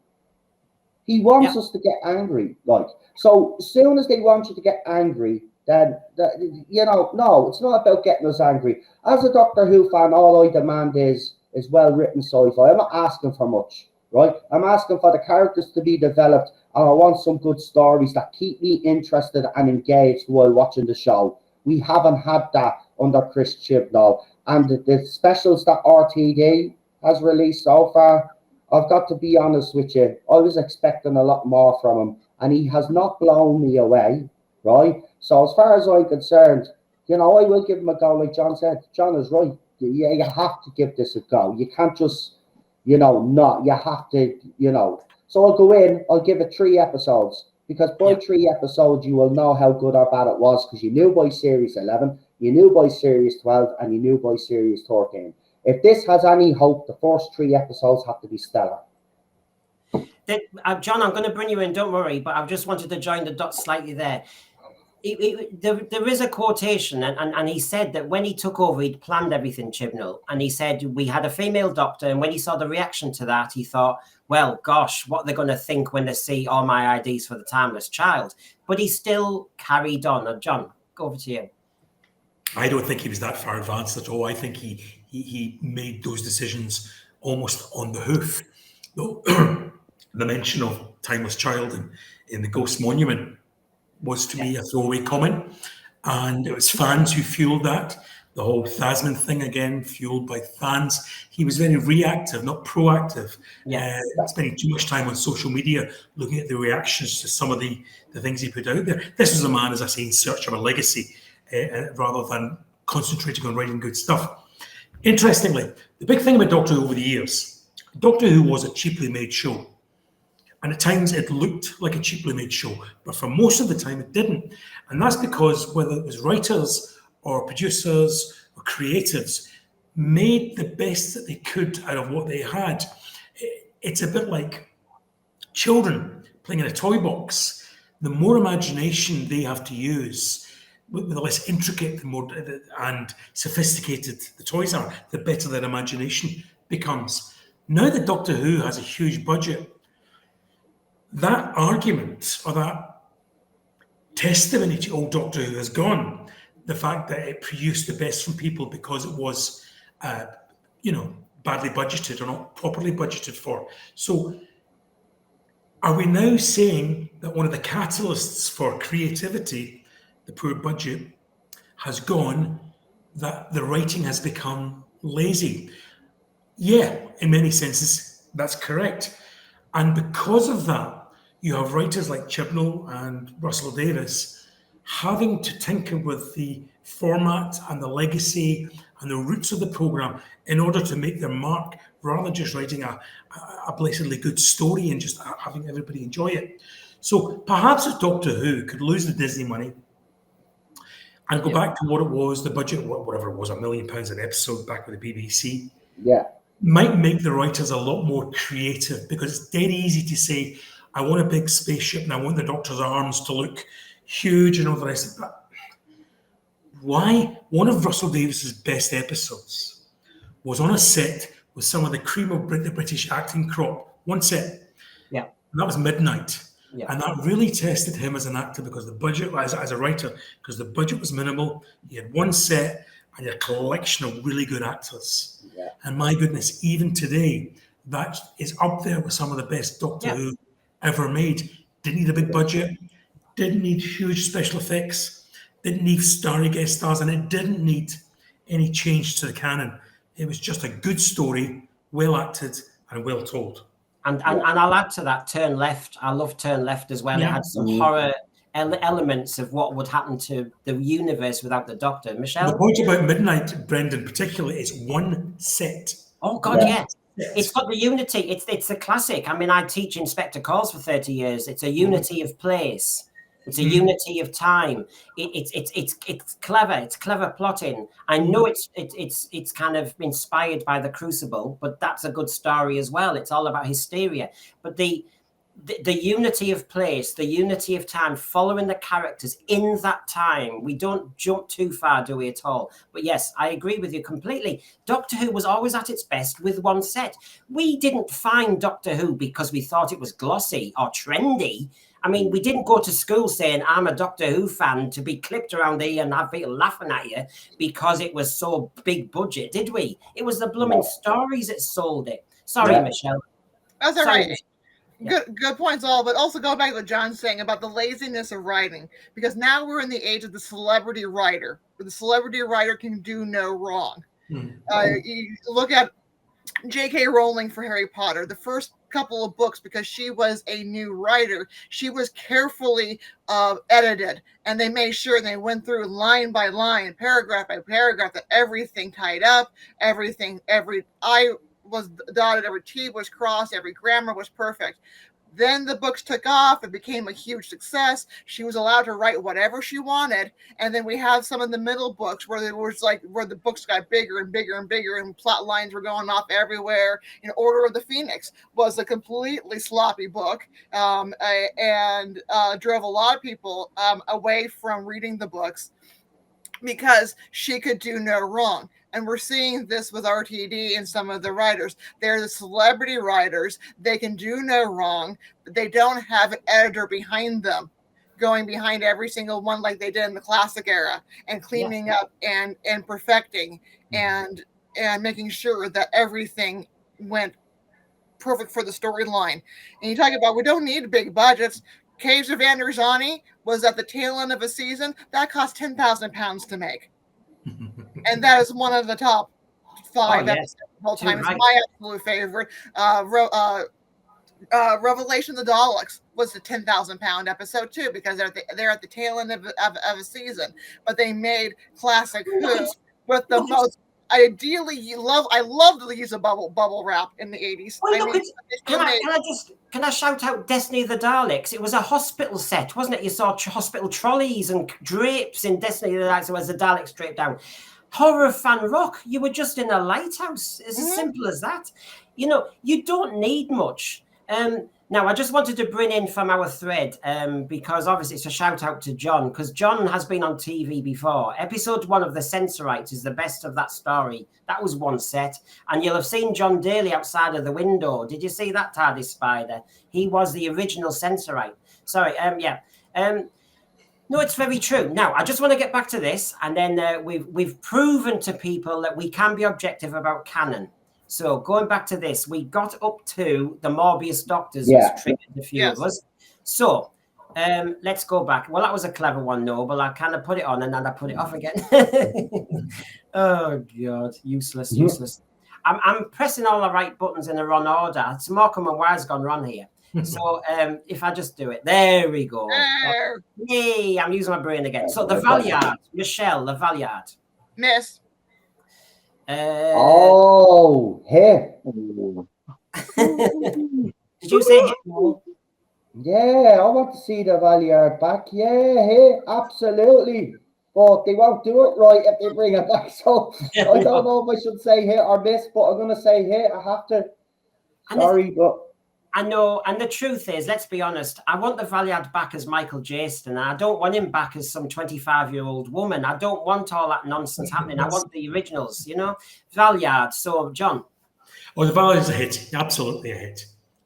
He wants us to get angry, like. So as soon as they want you to get angry, then no, it's not about getting us angry. As a Doctor Who fan, all I demand is well-written sci-fi. I'm not asking for much, right? I'm asking for the characters to be developed, and I want some good stories that keep me interested and engaged while watching the show. We haven't had that under Chris Chibnall, and the specials that RTD has released so far, I've got to be honest with you, I was expecting a lot more from him, and he has not blown me away, right? So as far as I'm concerned, I will give him a go. Like John said, John is right. You have to give this a go. You can't just, not. You have to, So I'll go in, I'll give it 3 episodes, because by 3 episodes, you will know how good or bad it was, because you knew by series 11, you knew by series 12, and you knew by series 13. If this has any hope, the first 3 episodes have to be stellar. John, I'm going to bring you in, don't worry, but I just wanted to join the dots slightly there. There is a quotation, and he said that when he took over, he'd planned everything, Chibnall, and he said we had a female doctor, and when he saw the reaction to that, he thought, well, gosh, what they're going to think when they see all my IDs for the Timeless Child. But he still carried on. Now, John, go over to you. I don't think he was that far advanced at all. I think he made those decisions almost on the hoof. Though the mention of Timeless Child in the Ghost Monument was to me a throwaway comment, and it was fans who fueled that. The whole Thasman thing, again, fueled by fans. He was very reactive, not proactive. Spending too much time on social media looking at the reactions to some of the things he put out there. This was a man, as I say, in search of a legacy, rather than concentrating on writing good stuff. Interestingly, the big thing about Doctor Who over the years, Doctor Who was a cheaply made show. And at times it looked like a cheaply made show, but for most of the time it didn't. And that's because whether it was writers or producers or creatives made the best that they could out of what they had. It's a bit like children playing in a toy box, the more imagination they have to use, the less intricate, the more and sophisticated the toys are, the better their imagination becomes. Now that Doctor Who has a huge budget, that argument or that testimony to old Doctor Who has gone. The fact that it produced the best from people because it was, badly budgeted or not properly budgeted for. So, are we now saying that one of the catalysts for creativity, the poor budget, has gone, that the writing has become lazy? Yeah, in many senses, that's correct. And because of that, you have writers like Chibnall and Russell Davis having to tinker with the format and the legacy and the roots of the programme in order to make their mark, rather than just writing a blatantly good story and just having everybody enjoy it. So perhaps if Doctor Who could lose the Disney money and go back to what it was, the budget, whatever it was, £1 million an episode back with the BBC, might make the writers a lot more creative, because it's dead easy to say, I want a big spaceship and I want the Doctor's arms to look huge and all the rest of that. Why? One of Russell Davis's best episodes was on a set with some of the cream of the British acting crop. One set. Yeah. And that was Midnight. Yeah. And that really tested him as an actor, because the budget, as a writer, because the budget was minimal. He had one set and a collection of really good actors. Yeah. And my goodness, even today, that is up there with some of the best Doctor Who ever made. Didn't need a big budget, didn't need huge special effects, didn't need starry guest stars, and it didn't need any change to the canon. It was just a good story, well acted and well told. And I'll add to that, Turn Left. I love Turn Left as well. It had some horror elements of what would happen to the universe without the Doctor. Michelle? The point about Midnight, Brendan, particularly, is one set. Oh, God, yes. It's got the unity. It's a classic. I mean, I teach Inspector Calls for 30 years. It's a unity of place. It's a unity of time. It's clever. It's clever plotting. I know it's kind of inspired by The Crucible, but that's a good story as well. It's all about hysteria. But the unity of place, the unity of time, following the characters in that time. We don't jump too far, do we, at all? But yes, I agree with you completely. Doctor Who was always at its best with one set. We didn't find Doctor Who because we thought it was glossy or trendy. I mean, we didn't go to school saying, I'm a Doctor Who fan, to be clipped around the ear and have people laughing at you because it was so big budget, did we? It was the blooming stories that sold it. Sorry, Michelle. That's all right. Good points all, but also go back to what John's saying about the laziness of writing, because now we're in the age of the celebrity writer, where the celebrity writer can do no wrong. You look at J.K. Rowling for Harry Potter, the first couple of books, because she was a new writer, she was carefully edited, and they made sure they went through line by line, paragraph by paragraph, that everything tied up, every I was dotted, every T was crossed, every grammar was perfect. Then the books took off and became a huge success. She was allowed to write whatever she wanted. And then we have some of the middle books where there was where the books got bigger and bigger and bigger and plot lines were going off everywhere. Order of the Phoenix was a completely sloppy book and drove a lot of people away from reading the books because she could do no wrong. And we're seeing this with RTD and some of the writers. They're the celebrity writers. They can do no wrong, but they don't have an editor behind them, going behind every single one like they did in the classic era, and cleaning up and perfecting and making sure that everything went perfect for the storyline. And you talk about, we don't need big budgets. Caves of Androzani was at the tail end of a season. That cost £10,000 to make. And that is one of the top 5 episodes of all time. It's my absolute favorite. Revelation of the Daleks was a £10,000 episode too, because they're at the tail end of a season. But they made classic Who with the most. Ideally, I love the use of bubble wrap in the 80s. Well, can I shout out Destiny of the Daleks? It was a hospital set, wasn't it? You saw hospital trolleys and drapes in Destiny of the Daleks as the Daleks draped down. Horror fan rock, you were just in a lighthouse. It's as simple as that. You don't need much. Now, I just wanted to bring in from our thread, because obviously it's a shout out to John, because John has been on TV before. Episode 1 of The Censorites is the best of that story. That was one set. And you'll have seen John Daly outside of the window. Did you see that, TARDIS Spider? He was the original Censorite. Sorry, yeah. No, it's very true. Now, I just want to get back to this. And then we've proven to people that we can be objective about canon. So going back to this, we got up to the Morbius Doctors, which triggered a few of us. So let's go back. Well, that was a clever one, Noble. I kind of put it on and then I put it off again. Oh, God. Useless. I'm pressing all the right buttons in the wrong order. It's Morecambe and Wise gone wrong here. So if I just do it, there we go. Yay, I'm using my brain again. So the Valeyard, Michelle, the Valeyard. Miss. Hit. Did you say hit? Yeah, I want to see the Valeyard back. Yeah, hit, absolutely. But they won't do it right if they bring it back. So I don't know if I should say hit or miss, but I'm going to say hit. I have to. Sorry, but. I know, and the truth is, let's be honest, I want the Valeyard back as Michael Jaston. I don't want him back as some 25-year-old woman. I don't want all that nonsense happening. I want the originals, you know? Valeyard. So, John. Oh, the Valeyard's a hit. Absolutely a hit.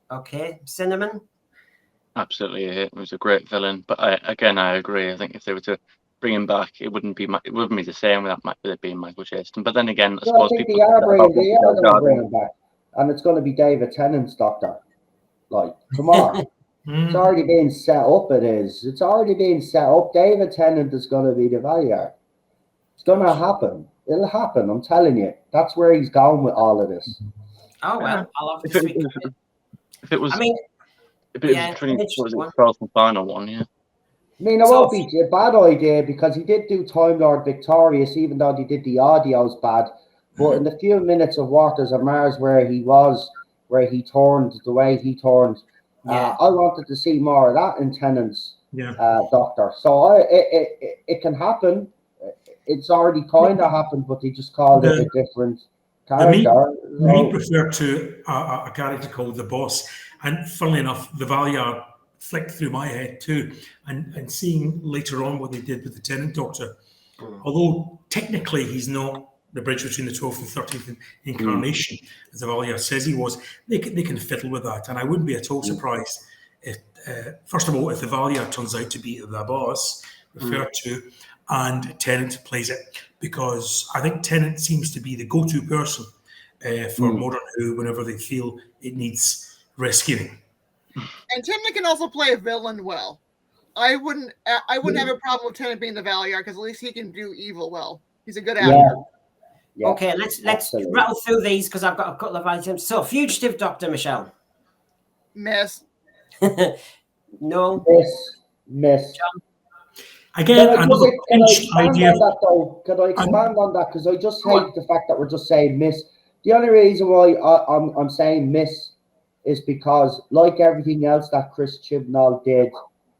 Okay. Cinnamon? Absolutely a hit. It was a great villain. But I agree. I think if they were to bring him back, it wouldn't be the same with it being Michael Jaston. But then again, I suppose think they are going to bring him back. And it's going to be David Tennant's Doctor. Like, come on. It's already been set up, it is. It's already been set up. David Tennant is going to be the Valeyard. It's going to happen. It'll happen, I'm telling you. That's where he's going with all of this. Oh, well, I'll have to speak. If it was... I mean... If it was the 12th and final one, yeah. I mean, it won't be a bad idea because he did do Time Lord Victorious, even though he did the audios bad. But in the few minutes of Waters of Mars where he turned the way he turned. I wanted to see more of that in Tennant's Doctor. So it can happen. It's already kind of happened, but they just called it a different character. Me prefer to a character called the Boss. And funnily enough, the Valeyard flicked through my head too. And seeing later on what they did with the Tennant Doctor, although technically he's not the bridge between the 12th and 13th incarnation, as the Valeyard says he was, they can fiddle with that. And I wouldn't be at all surprised if, first of all, if the Valeyard turns out to be the Boss referred to, and Tennant plays it, because I think Tennant seems to be the go-to person for modern Who whenever they feel it needs rescuing. And Tennant can also play a villain well. I wouldn't have a problem with Tennant being the Valeyard because at least he can do evil well. He's a good actor. Yeah, okay, let's rattle through these because I've got a couple of items. So, Fugitive Doctor, Michelle. Miss. No. Miss. John. Again, another pinched idea. Could I expand on that? Because I just hate the fact that we're just saying miss. The only reason why I'm saying miss is because, like everything else that Chris Chibnall did,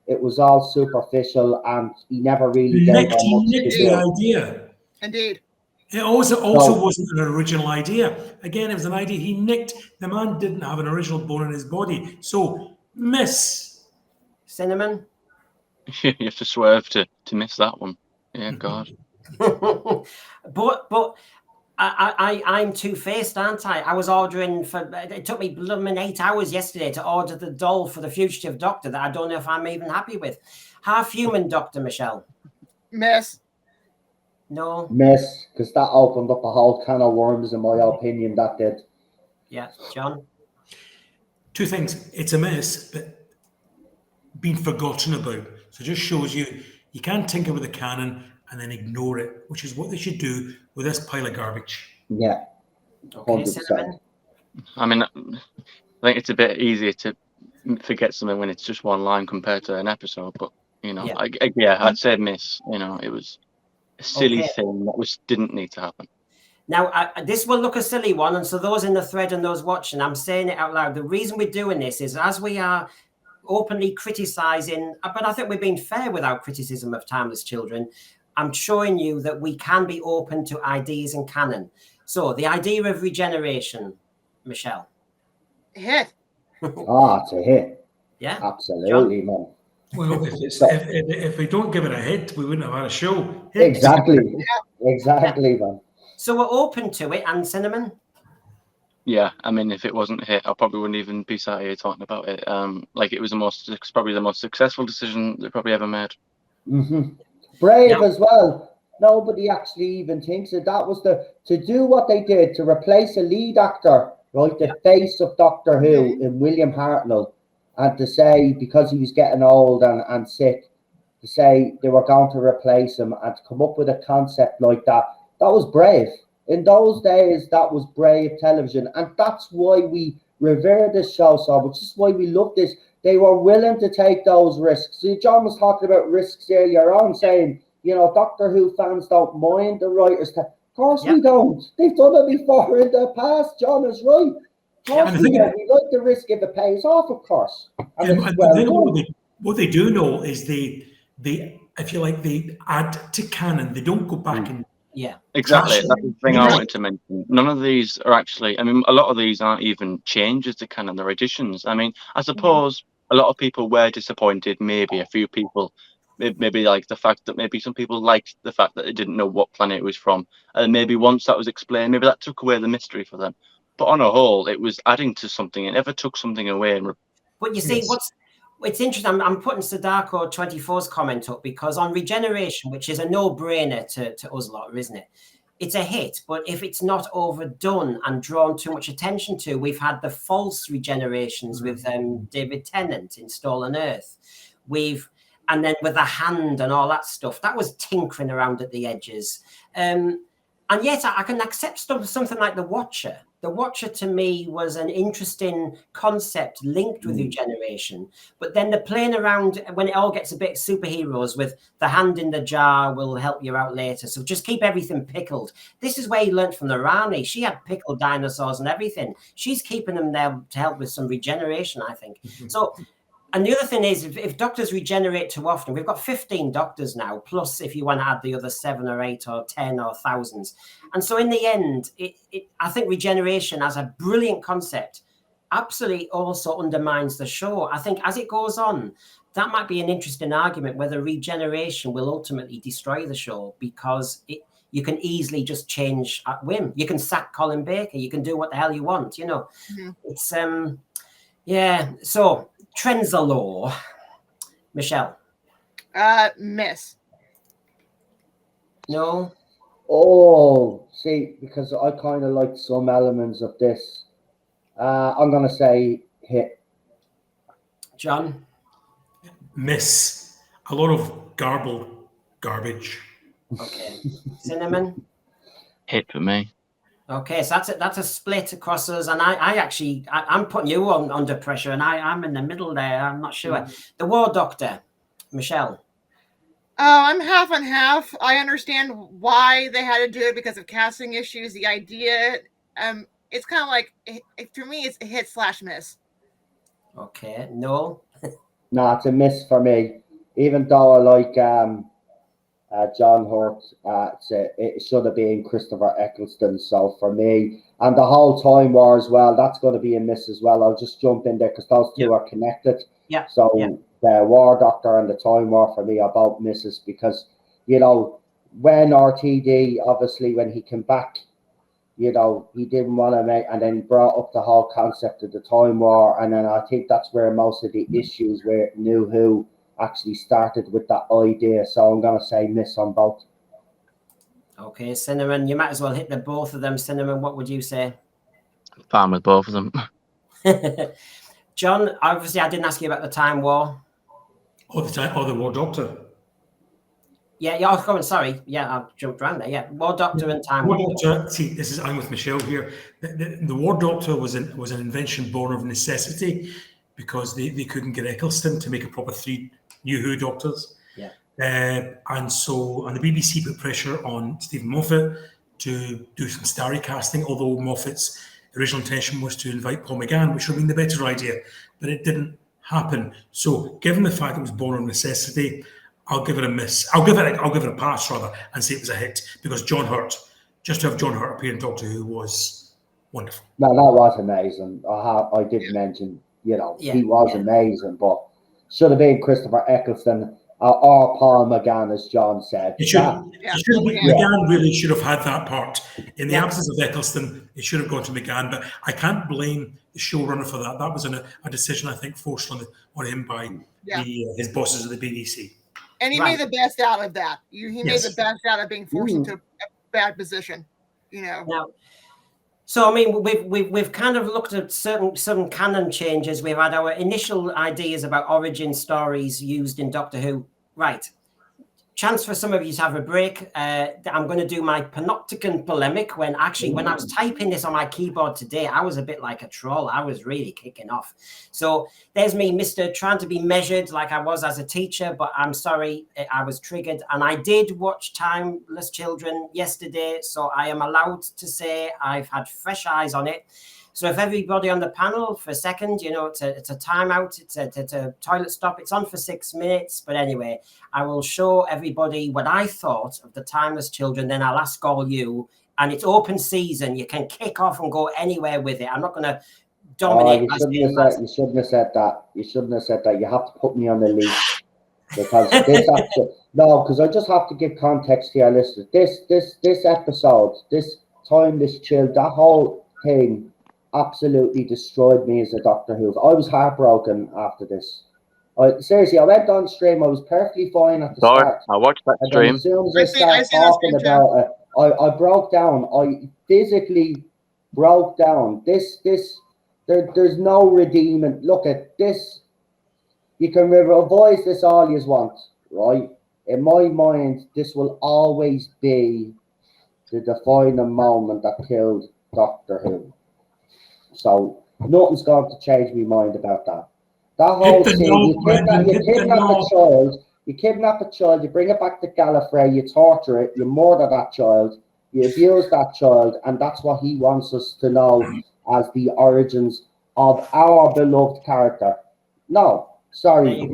it was all superficial and he never really gave much to the idea. Indeed. It also wasn't an original idea. Again, it was an idea he nicked. The man didn't have an original bone in his body. So, miss. Cinnamon? You have to swerve to miss that one. Yeah, God. But I'm two-faced, aren't I? I was ordering it took me blooming 8 hours yesterday to order the doll for the Fugitive Doctor that I don't know if I'm even happy with. Half human Doctor, Michelle. Miss. No. Miss, because that opened up a whole can of worms, in my opinion, that did. Yeah, John? Two things. It's a miss, but being forgotten about. So it just shows you can't tinker with the canon and then ignore it, which is what they should do with this pile of garbage. Yeah. 100%. I mean, I think it's a bit easier to forget something when it's just one line compared to an episode, but, you know, I'd say miss. You know, it was a silly thing that didn't need to happen. Now, this will look a silly one, and so those in the thread and those watching, I'm saying it out loud. The reason we're doing this is as we are openly criticising, but I think we're being fair with our criticism of Timeless Children, I'm showing you that we can be open to ideas and canon. So, the idea of regeneration, Michelle. Hit. It's a hit. Yeah. Absolutely, man. Well, if we don't give it a hit, we wouldn't have had a show. Hit. Exactly. Exactly, man. So we're open to it, and Cinnamon. Yeah, I mean, if it wasn't a hit, I probably wouldn't even be sat here talking about it. Like it was it's probably the most successful decision they probably ever made. Brave as well. Nobody actually even thinks that was to do what they did, to replace a lead actor, right, the face of Doctor Who in William Hartnell, and to say, because he was getting old and sick, to say they were going to replace him and to come up with a concept like that was brave. In those days, that was brave television, and that's why we revere this show so much. This is why we love this. They were willing to take those risks. See, John was talking about risks earlier on, saying, you know, Doctor Who fans don't mind the writers. Of course we don't. They've done it before in the past. John is right. Of course we don't. We like the risk if it pays off, of course. And what they do know is they if you like, they add to canon. They don't go back and exactly. That's the thing I wanted to mention. None of these are actually. I mean, a lot of these aren't even changes to canon. They're additions. I mean, I suppose a lot of people were disappointed. Maybe a few people. Maybe like the fact that maybe some people liked the fact that they didn't know what planet it was from, and maybe once that was explained, maybe that took away the mystery for them. But on a whole, it was adding to something. It never took something away. But you see, it's interesting. I'm putting Sadako 24's comment up because on Regeneration, which is a no-brainer to us lot, isn't it? It's a hit, but if it's not overdone and drawn too much attention to, we've had the false regenerations with David Tennant in Stolen Earth. And then with the hand and all that stuff, that was tinkering around at the edges. And yet I can accept something like The Watcher. The Watcher to me was an interesting concept linked with regeneration, but then the playing around when it all gets a bit superheroes with the hand in the jar will help you out later. So just keep everything pickled. This is where he learned from the Rani. She had pickled dinosaurs and everything. She's keeping them there to help with some regeneration, I think. So. And the other thing is, if doctors regenerate too often, we've got 15 doctors now, plus if you want to add the other 7 or 8 or 10 or thousands. And so in the end, I think regeneration as a brilliant concept absolutely also undermines the show. I think as it goes on, that might be an interesting argument whether regeneration will ultimately destroy the show because you can easily just change at whim. You can sack Colin Baker. You can do what the hell you want, you know. It's, so... Trends are law. Michelle? Miss. No? Oh, see, because I kind of like some elements of this. I'm going to say hit. John? Miss. A lot of garbage. Okay. Cinnamon? Hit for me. Okay, so that's a split across us, and I'm putting you under pressure, and I'm in the middle there. I'm not sure. The War Doctor, Michelle. I'm half and half. I understand why they had to do it because of casting issues. The idea, it's kind of like for me, it's a hit/miss. Okay, no. No, it's a miss for me. Even though I like John Hurt, it should have been Christopher Eccleston. So for me, and the whole Time War as well, that's going to be a miss as well. I'll just jump in there because those two are connected. Yeah. So the War Doctor and the Time War for me are both misses because, you know, when RTD, obviously, when he came back, you know, he didn't want to make, and then he brought up the whole concept of the Time War. And then I think that's where most of the issues with New Who actually started with that idea. So I'm going to say miss on both. Okay, Cinnamon, you might as well hit the both of them. Cinnamon, what would you say? Fine with both of them. John, obviously I didn't ask you about the Time War. The War Doctor. Yeah, oh, go on, sorry. Yeah, I jumped around there. Yeah, War Doctor and Time War War. Doctor, see, I'm with Michelle here. The War Doctor was an invention born of necessity because they couldn't get Eccleston to make a proper 3 New Who Doctors. Yeah. And the BBC put pressure on Stephen Moffat to do some starry casting, although Moffat's original intention was to invite Paul McGann, which would have been the better idea, but it didn't happen. So given the fact it was born of necessity, I'll give it a miss. I'll give it a pass rather, and say it was a hit because John Hurt, just to have John Hurt appear in Doctor Who was wonderful. No, that was amazing. I did mention, You know, Yeah, he was amazing, but should have been Christopher Eccleston or Paul McGann, as John said. It should. Yeah, It should okay. McGann really should have had that part. In the Yeah. absence of Eccleston, it should have gone to McGann. But I can't blame the showrunner for that. That was a decision I think forced on him by his bosses at the BBC. And he Right. made the best out of that. He made the best out of being forced into a bad position. You know. Now, so I mean, we've kind of looked at some canon changes. We've had our initial ideas about origin stories used in Doctor Who. Right. Chance for some of you to have a break. I'm going to do my panopticon polemic when I was typing this on my keyboard today, I was a bit like a troll. I was really kicking off. So there's me, Mr. trying to be measured like I was as a teacher, but I'm sorry, I was triggered. And I did watch Timeless Children yesterday, so I am allowed to say I've had fresh eyes on it. So if everybody on the panel for a second, you know, it's a timeout, it's a toilet stop. It's on for 6 minutes. But anyway, I will show everybody what I thought of the Timeless Children. Then I'll ask all you. And it's open season. You can kick off and go anywhere with it. I'm not going to dominate. You shouldn't have said that. You shouldn't have said that. You have to put me on the leash. Because this actually, no, because I just have to give context to our listeners. This episode, this Timeless Child, that whole thing absolutely destroyed me as a Doctor Who. I was heartbroken after this. Seriously, I went on stream. I was perfectly fine at the start. I watched that And stream. as soon as I started talking about it, I broke down. I physically broke down. There's no redeeming. Look at this. You can revise this all you want, right? In my mind, this will always be the defining moment that killed Doctor Who. So nothing's going to change my mind about that. That whole thing, you kidnap a child, you bring it back to Gallifrey, you torture it, you murder that child, you abuse that child, and that's what he wants us to know as the origins of our beloved character. No, sorry.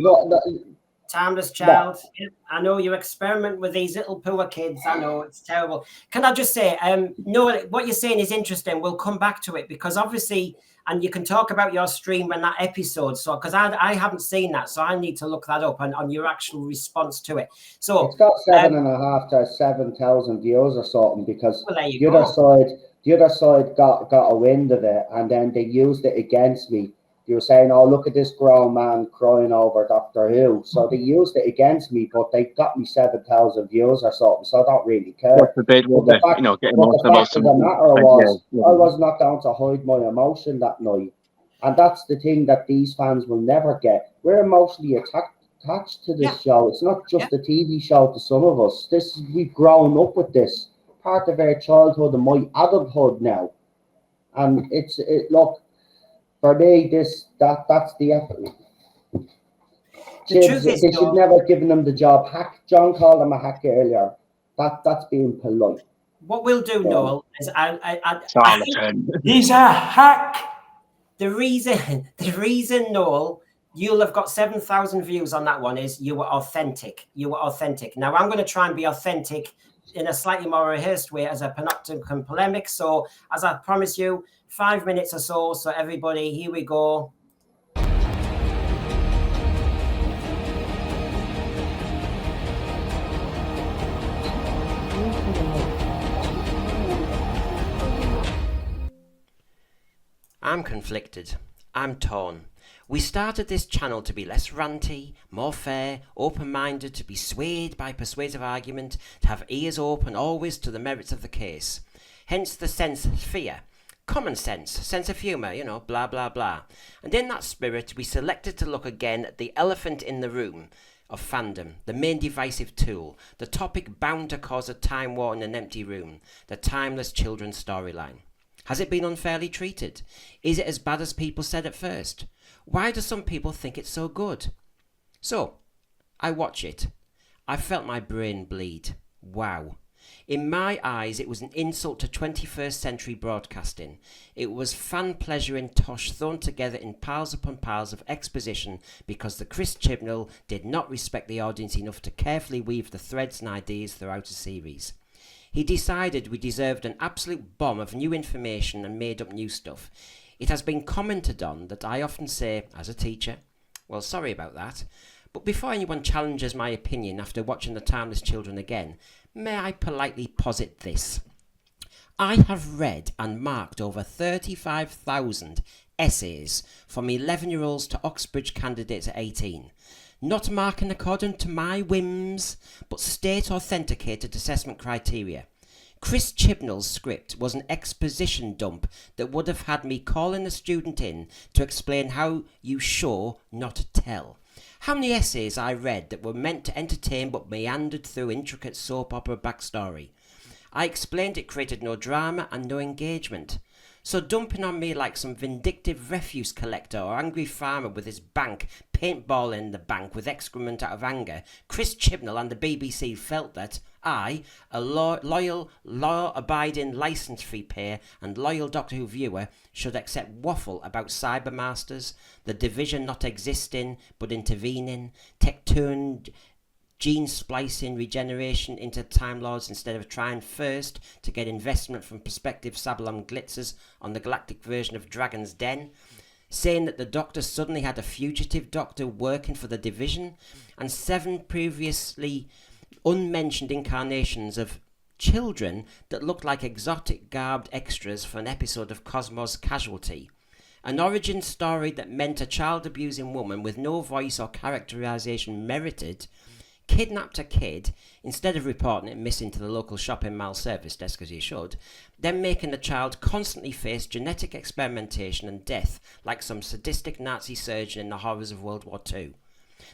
Timeless Child. No. I know you experiment with these little poor kids. I know it's terrible. Can I just say, no, what you're saying is interesting. We'll come back to it because obviously, and you can talk about your stream and that episode. So, because I haven't seen that, so I need to look that up and on your actual response to it. So it's got 7.5 to 7,000 views or something because the other side got a wind of it and then they used it against me. You were saying, oh, look at this grown man crying over Doctor Who. So they used it against me, but they got me 7,000 views or something, so I don't really care. What's the bid? The fact of the matter was, I was not going to hide my emotion that night. And that's the thing that these fans will never get. We're emotionally attached to this show. It's not just a TV show to some of us. We've grown up with this. Part of our childhood and my adulthood now. And look, for me, that's the effort. They should never have given him the job. Hack. John called him a hack earlier. That's being polite. What we'll do, Noel, is he's a hack. The reason, Noel, you'll have got 7,000 views on that one is you were authentic. You were authentic. Now I'm going to try and be authentic in a slightly more rehearsed way as a panopticon polemic. So as I promised you, 5 minutes or so. So everybody, here we go. I'm conflicted. I'm torn. We started this channel to be less ranty, more fair, open-minded, to be swayed by persuasive argument, to have ears open always to the merits of the case. Hence the sense of fear. Common sense of humour, blah, blah, blah. And in that spirit, we selected to look again at the elephant in the room of fandom, the main divisive tool, the topic bound to cause a time war in an empty room, the Timeless Children storyline. Has it been unfairly treated? Is it as bad as people said at first? Why do some people think it's so good? So, I watch it. I felt my brain bleed. Wow. In my eyes, it was an insult to 21st century broadcasting. It was fan pleasure and tosh thrown together in piles upon piles of exposition because the Chris Chibnall did not respect the audience enough to carefully weave the threads and ideas throughout a series. He decided we deserved an absolute bomb of new information and made up new stuff. It has been commented on that I often say, as a teacher, well, sorry about that, but before anyone challenges my opinion after watching The Timeless Children again, may I politely posit this. I have read and marked over 35,000 essays from 11-year-olds to Oxbridge candidates at 18, not marking according to my whims, but state-authenticated assessment criteria. Chris Chibnall's script was an exposition dump that would have had me calling a student in to explain how you show, not tell. How many essays I read that were meant to entertain but meandered through intricate soap opera backstory. I explained it created no drama and no engagement. So dumping on me like some vindictive refuse collector or angry farmer with his bank paintballing the bank with excrement out of anger, Chris Chibnall and the BBC felt that I, a loyal, law-abiding licence-free payer and loyal Doctor Who viewer, should accept waffle about cybermasters, the division not existing but intervening, tech-turned gene splicing regeneration into Time Lords instead of trying first to get investment from prospective Sabalom glitzers on the galactic version of Dragon's Den, saying that the Doctor suddenly had a fugitive Doctor working for the division, and 7 previously unmentioned incarnations of children that looked like exotic garbed extras for an episode of Cosmos Casualty. An origin story that meant a child-abusing woman with no voice or characterization merited kidnapped a kid, instead of reporting it missing to the local shopping mall service desk as he should, then making the child constantly face genetic experimentation and death like some sadistic Nazi surgeon in the horrors of World War II.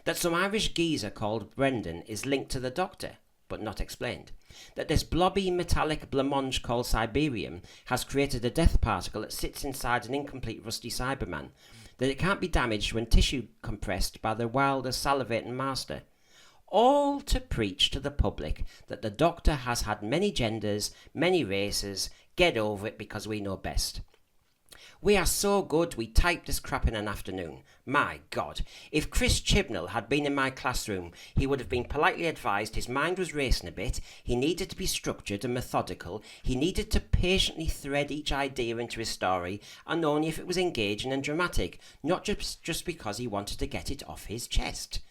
That some Irish geezer called Brendan is linked to the Doctor, but not explained. That this blobby metallic blancmange called Siberium has created a death particle that sits inside an incomplete rusty Cyberman. That it can't be damaged when tissue compressed by the wilder salivating master. All to preach to the public that the Doctor has had many genders, many races, get over it because we know best. We are so good we typed this crap in an afternoon. My God, if Chris Chibnall had been in my classroom, he would have been politely advised his mind was racing a bit, he needed to be structured and methodical, he needed to patiently thread each idea into his story, and only if it was engaging and dramatic, not just because he wanted to get it off his chest.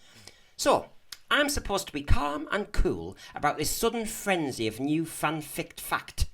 So, I'm supposed to be calm and cool about this sudden frenzy of new fanfic fact.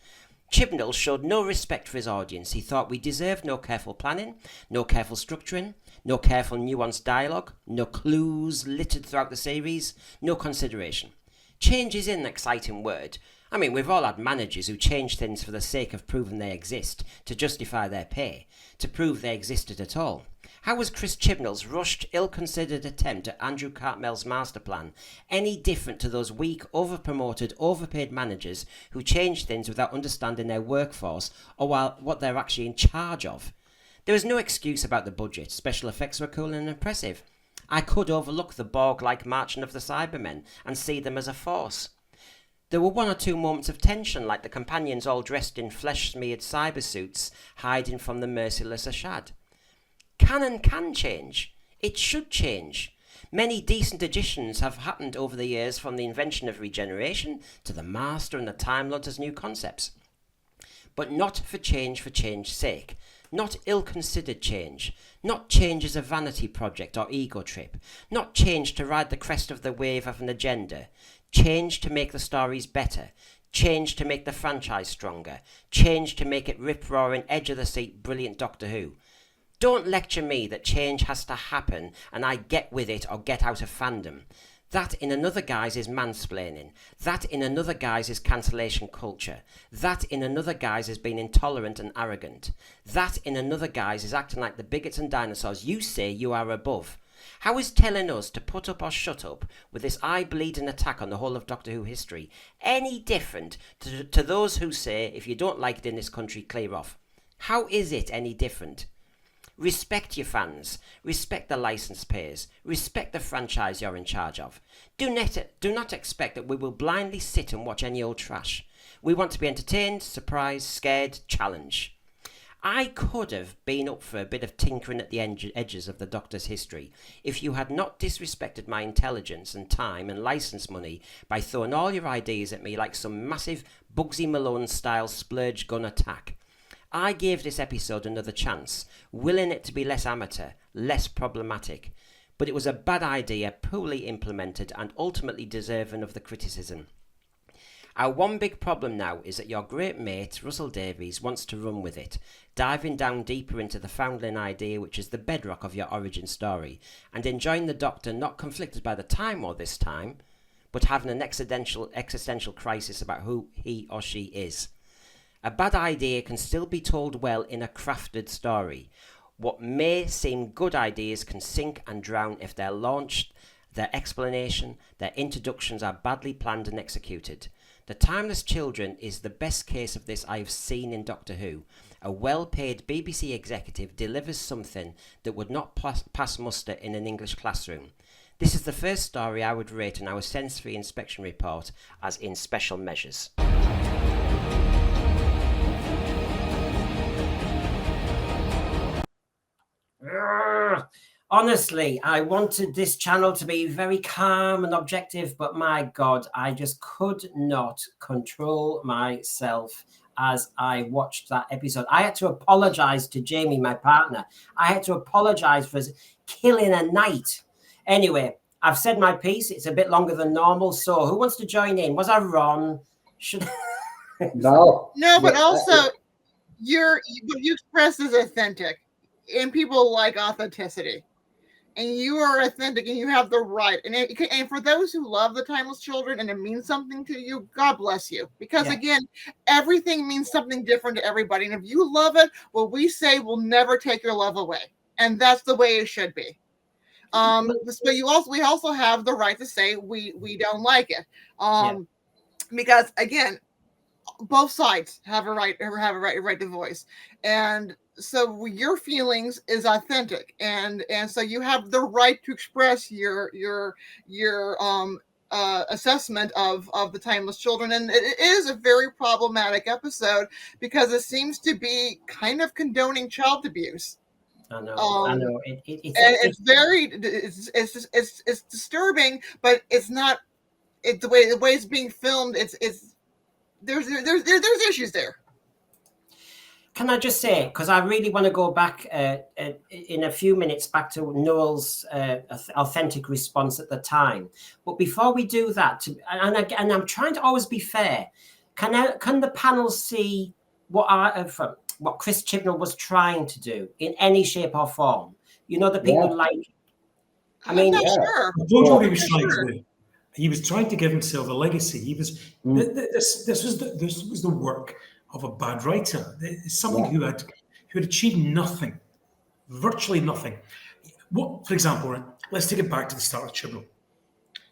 Chibnall showed no respect for his audience. He thought we deserved no careful planning, no careful structuring, no careful nuanced dialogue, no clues littered throughout the series, no consideration. Change is an exciting word. I mean, we've all had managers who change things for the sake of proving they exist, to justify their pay, to prove they existed at all. How was Chris Chibnall's rushed, ill-considered attempt at Andrew Cartmell's master plan any different to those weak, over-promoted, overpaid managers who change things without understanding their workforce or what they're actually in charge of? There was no excuse about the budget. Special effects were cool and impressive. I could overlook the Borg-like marching of the Cybermen and see them as a force. There were 1 or 2 moments of tension, like the companions all dressed in flesh-smeared cybersuits hiding from the merciless Ashad. Canon can change. It should change. Many decent additions have happened over the years, from the invention of regeneration to the Master and the Time Lords as new concepts. But not for change's sake. Not ill-considered change. Not change as a vanity project or ego trip. Not change to ride the crest of the wave of an agenda. Change to make the stories better. Change to make the franchise stronger. Change to make it rip-roaring, edge-of-the-seat, brilliant Doctor Who. Don't lecture me that change has to happen and I get with it or get out of fandom. That in another guise is mansplaining. That in another guise is cancellation culture. That in another guise is being intolerant and arrogant. That in another guise is acting like the bigots and dinosaurs you say you are above. How is telling us to put up or shut up with this eye-bleeding attack on the whole of Doctor Who history any different to those who say, if you don't like it in this country, clear off? How is it any different? Respect your fans, respect the licence payers, respect the franchise you're in charge of. Do not expect that we will blindly sit and watch any old trash. We want to be entertained, surprised, scared, challenged. I could have been up for a bit of tinkering at the edges of the Doctor's history if you had not disrespected my intelligence and time and licence money by throwing all your ideas at me like some massive Bugsy Malone-style splurge gun attack. I gave this episode another chance, willing it to be less amateur, less problematic, but it was a bad idea, poorly implemented, and ultimately deserving of the criticism. Our one big problem now is that your great mate, Russell Davies, wants to run with it, diving down deeper into the foundling idea, which is the bedrock of your origin story, and enjoying the Doctor not conflicted by the time or this time, but having an existential crisis about who he or she is. A bad idea can still be told well in a crafted story. What may seem good ideas can sink and drown if they're launched, their explanation, their introductions are badly planned and executed. The Timeless Children is the best case of this I've seen in Doctor Who. A well-paid BBC executive delivers something that would not pass muster in an English classroom. This is the first story I would rate in our sensory inspection report as in special measures. Honestly, I wanted this channel to be very calm and objective, but my God, I just could not control myself as I watched that episode. I had to apologize to Jamie, my partner. I had to apologize for killing a knight. Anyway, I've said my piece. It's a bit longer than normal. So who wants to join in? Was I wrong? Should No. No, but also what you express is authentic, and people like authenticity. And you are authentic, and you have the right. And for those who love the Timeless Children and it means something to you, God bless you. Because again, everything means something different to everybody. And if you love it, what we say will never take your love away. And that's the way it should be. But we also have the right to say we don't like it. Because again, both sides have a right to voice. And so your feelings is authentic, and so you have the right to express your assessment of the Timeless Children. And it is a very problematic episode because it seems to be kind of condoning child abuse. I know. It's disturbing, but it's not. The way it's being filmed. There's issues there. Can I just say, because I really want to go back in a few minutes back to Noel's authentic response at the time. But before we do that, and I'm trying to always be fair, can the panel see what Chris Chibnall was trying to do in any shape or form? You know, the people like. I mean, I'm not sure. I told you what he was trying to do. He was trying to give himself a legacy. He was this was the work of a bad writer. It's someone who had achieved nothing, virtually nothing. What, for example, let's take it back to the start of Chibnall.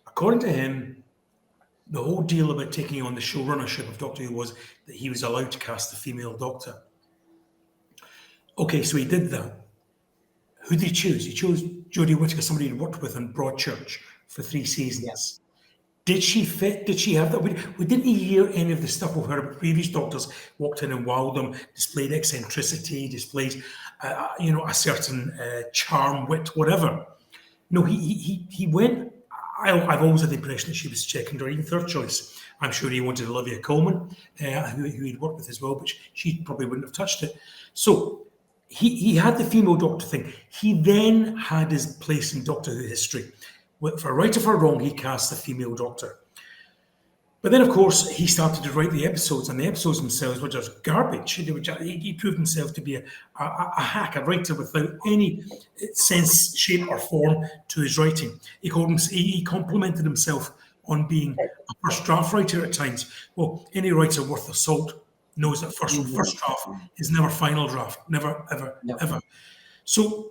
According to him, the whole deal about taking on the showrunnership of Doctor Who was that he was allowed to cast a female Doctor. Okay, so he did that. Who did he choose? He chose Jodie Whittaker, somebody he'd worked with in Broadchurch for 3 seasons. Yeah. Did she fit? Did she have that? We didn't hear any of the stuff we've heard about previous Doctors. Walked in and wowed them, displayed eccentricity, displayed, a certain charm, wit, whatever. No, he went. I've always had the impression that she was second or even third choice. I'm sure he wanted Olivia Colman, who he'd worked with as well, but she probably wouldn't have touched it. So he had the female Doctor thing. He then had his place in Doctor Who history. For right or for wrong, he cast the female Doctor. But then, of course, he started to write the episodes, and the episodes themselves were just garbage. He proved himself to be a hack, a writer without any sense, shape, or form to his writing. He complimented himself on being a first draft writer at times. Well, any writer worth of salt knows that first draft is never final draft, never, ever, ever. So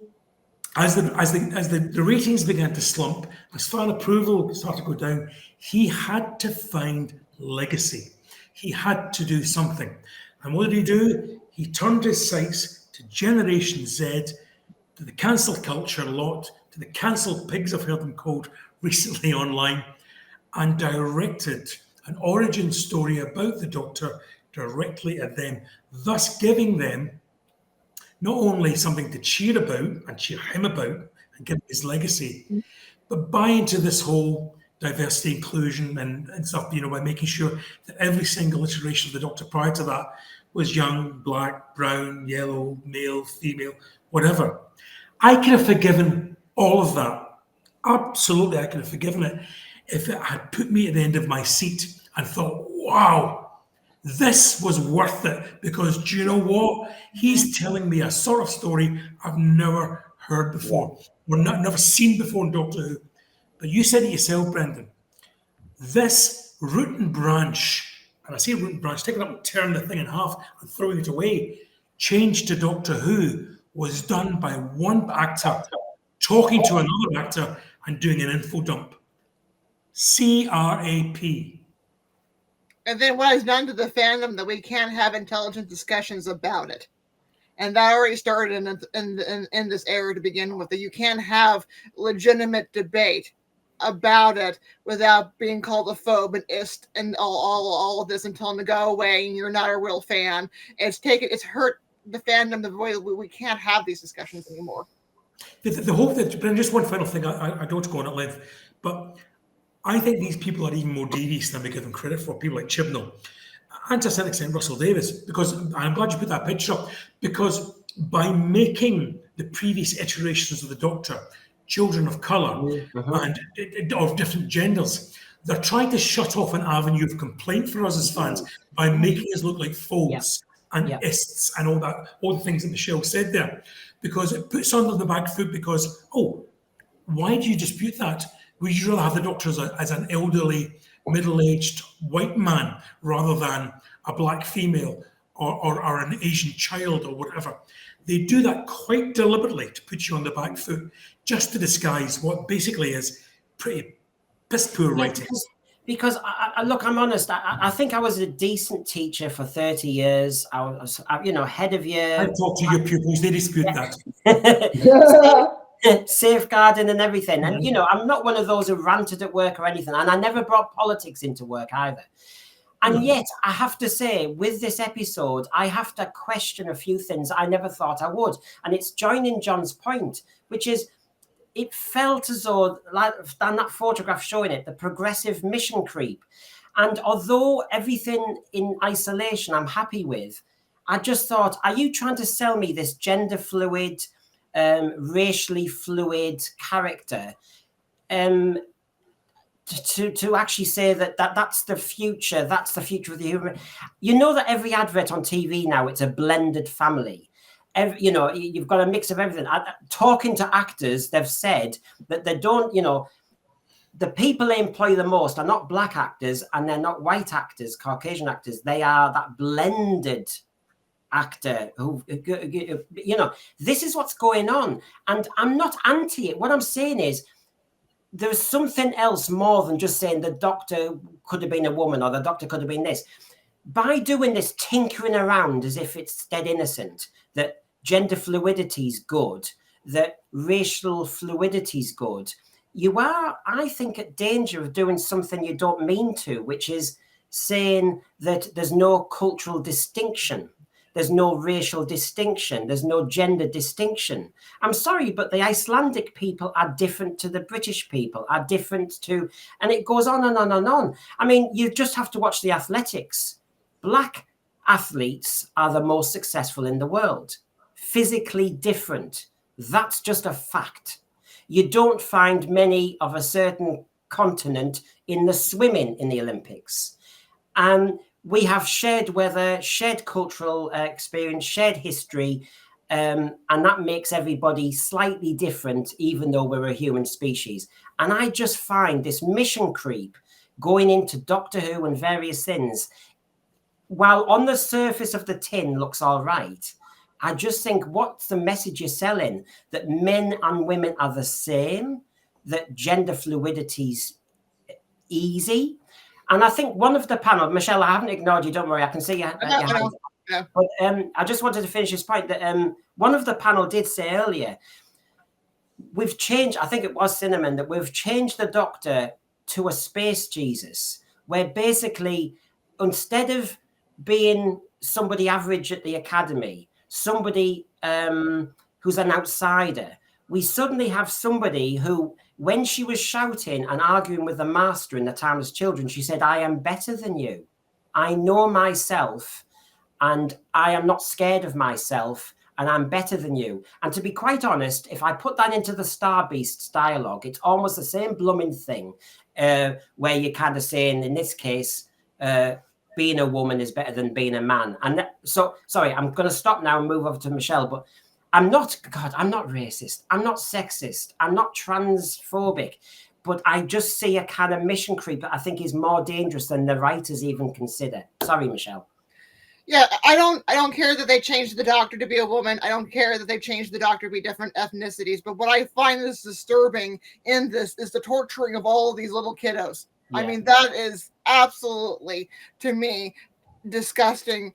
as the ratings began to slump, as fan approval started to go down, he had to find legacy. He had to do something. And what did he do? He turned his sights to Generation Z, to the cancel culture lot, to the cancel pigs, I've heard them called recently online, and directed an origin story about the Doctor directly at them, thus giving them not only something to cheer about and cheer him about and give his legacy, but buy into this whole diversity, inclusion and stuff, by making sure that every single iteration of the Doctor prior to that was young, black, brown, yellow, male, female, whatever. I could have forgiven all of that. Absolutely, I could have forgiven it if it had put me at the end of my seat and thought, wow, this was worth it. Because do you know what? He's telling me a sort of story I've never heard before, or never seen before in Doctor Who. But you said it yourself, Brendan. This root and branch, and I say root and branch, taking up and tearing the thing in half and throwing it away, change to Doctor Who was done by one actor talking to another actor and doing an info dump. CRAP. And then what is done to the fandom that we can't have intelligent discussions about it. And that already started in this era to begin with, that you can't have legitimate debate about it without being called a phobe and ist and all of this and telling them to go away and you're not a real fan. It's hurt the fandom the way that we can't have these discussions anymore. The whole thing, but just one final thing, I don't want to go on at length, but I think these people are even more devious than we give them credit for, people like Chibnall, and to a certain extent Russell Davis, because I'm glad you put that picture up, because by making the previous iterations of the Doctor children of colour and of different genders, they're trying to shut off an avenue of complaint for us as fans by making us look like phobes and ists and all the things that Michelle said there, because it puts under the back foot because, oh, why do you dispute that? Would you rather have the Doctor as an elderly, middle-aged white man rather than a black female or an Asian child or whatever? They do that quite deliberately to put you on the back foot, just to disguise what basically is pretty piss-poor writing. Because look, I'm honest. I think I was a decent teacher for 30 years. I was, head of year. I've talked to your pupils; they dispute that. Safeguarding and everything, and I'm not one of those who ranted at work or anything, and I never brought politics into work either. And yet, I have to say, with this episode, I have to question a few things I never thought I would, and it's joining John's point, which is, it felt as though, like than that photograph showing it, the progressive mission creep. And although everything in isolation I'm happy with, I just thought, are you trying to sell me this gender fluid, racially fluid character, to actually say that's the future of the human? You know that every advert on TV now, it's a blended family. You've got a mix of everything. Talking to actors, they've said that they don't, the people they employ the most are not black actors and they're not white actors, Caucasian actors. They are that blended actor who, this is what's going on. And I'm not anti it. What I'm saying is there's something else more than just saying the Doctor could have been a woman or the Doctor could have been this. By doing this tinkering around as if it's dead innocent, that gender fluidity is good, that racial fluidity is good, you are, I think, at danger of doing something you don't mean to, which is saying that there's no cultural distinction, there's no racial distinction, there's no gender distinction. I'm sorry, but the Icelandic people are different to the British people, are different to, and it goes on and on and on. I mean, you just have to watch the athletics. Black athletes are the most successful in the world. Physically different. That's just a fact. You don't find many of a certain continent in the swimming in the Olympics. And we have shared weather, shared cultural experience, shared history, and that makes everybody slightly different, even though we're a human species. And I just find this mission creep going into Doctor Who and various things, while on the surface of the tin looks all right, I just think, what's the message you're selling? That men and women are the same, that gender fluidity's easy. And I think one of the panel, Michelle, I haven't ignored you, don't worry, I can see you. Yeah. But I just wanted to finish this point that one of the panel did say earlier, we've changed, I think it was Cinnamon, that we've changed the Doctor to a space Jesus, where basically, instead of being somebody average at the academy, somebody who's an outsider, we suddenly have somebody who, when she was shouting and arguing with the master in The Timeless Children, she said, I am better than you. I know myself. and I am not scared of myself, and I'm better than you. And to be quite honest, if I put that into the Star Beasts dialogue, it's almost the same blooming thing, where you're kind of saying, in this case, being a woman is better than being a man. And so, sorry, I'm going to stop now and move over to Michelle, but I'm not racist. I'm not sexist. I'm not transphobic. But I just see a kind of mission creep that I think is more dangerous than the writers even consider. Sorry, Michelle. Yeah, I don't care that they changed the Doctor to be a woman. I don't care that they've changed the Doctor to be different ethnicities. But what I find is disturbing in this is the torturing of all of these little kiddos. Yeah. I mean, that is absolutely, to me, disgusting.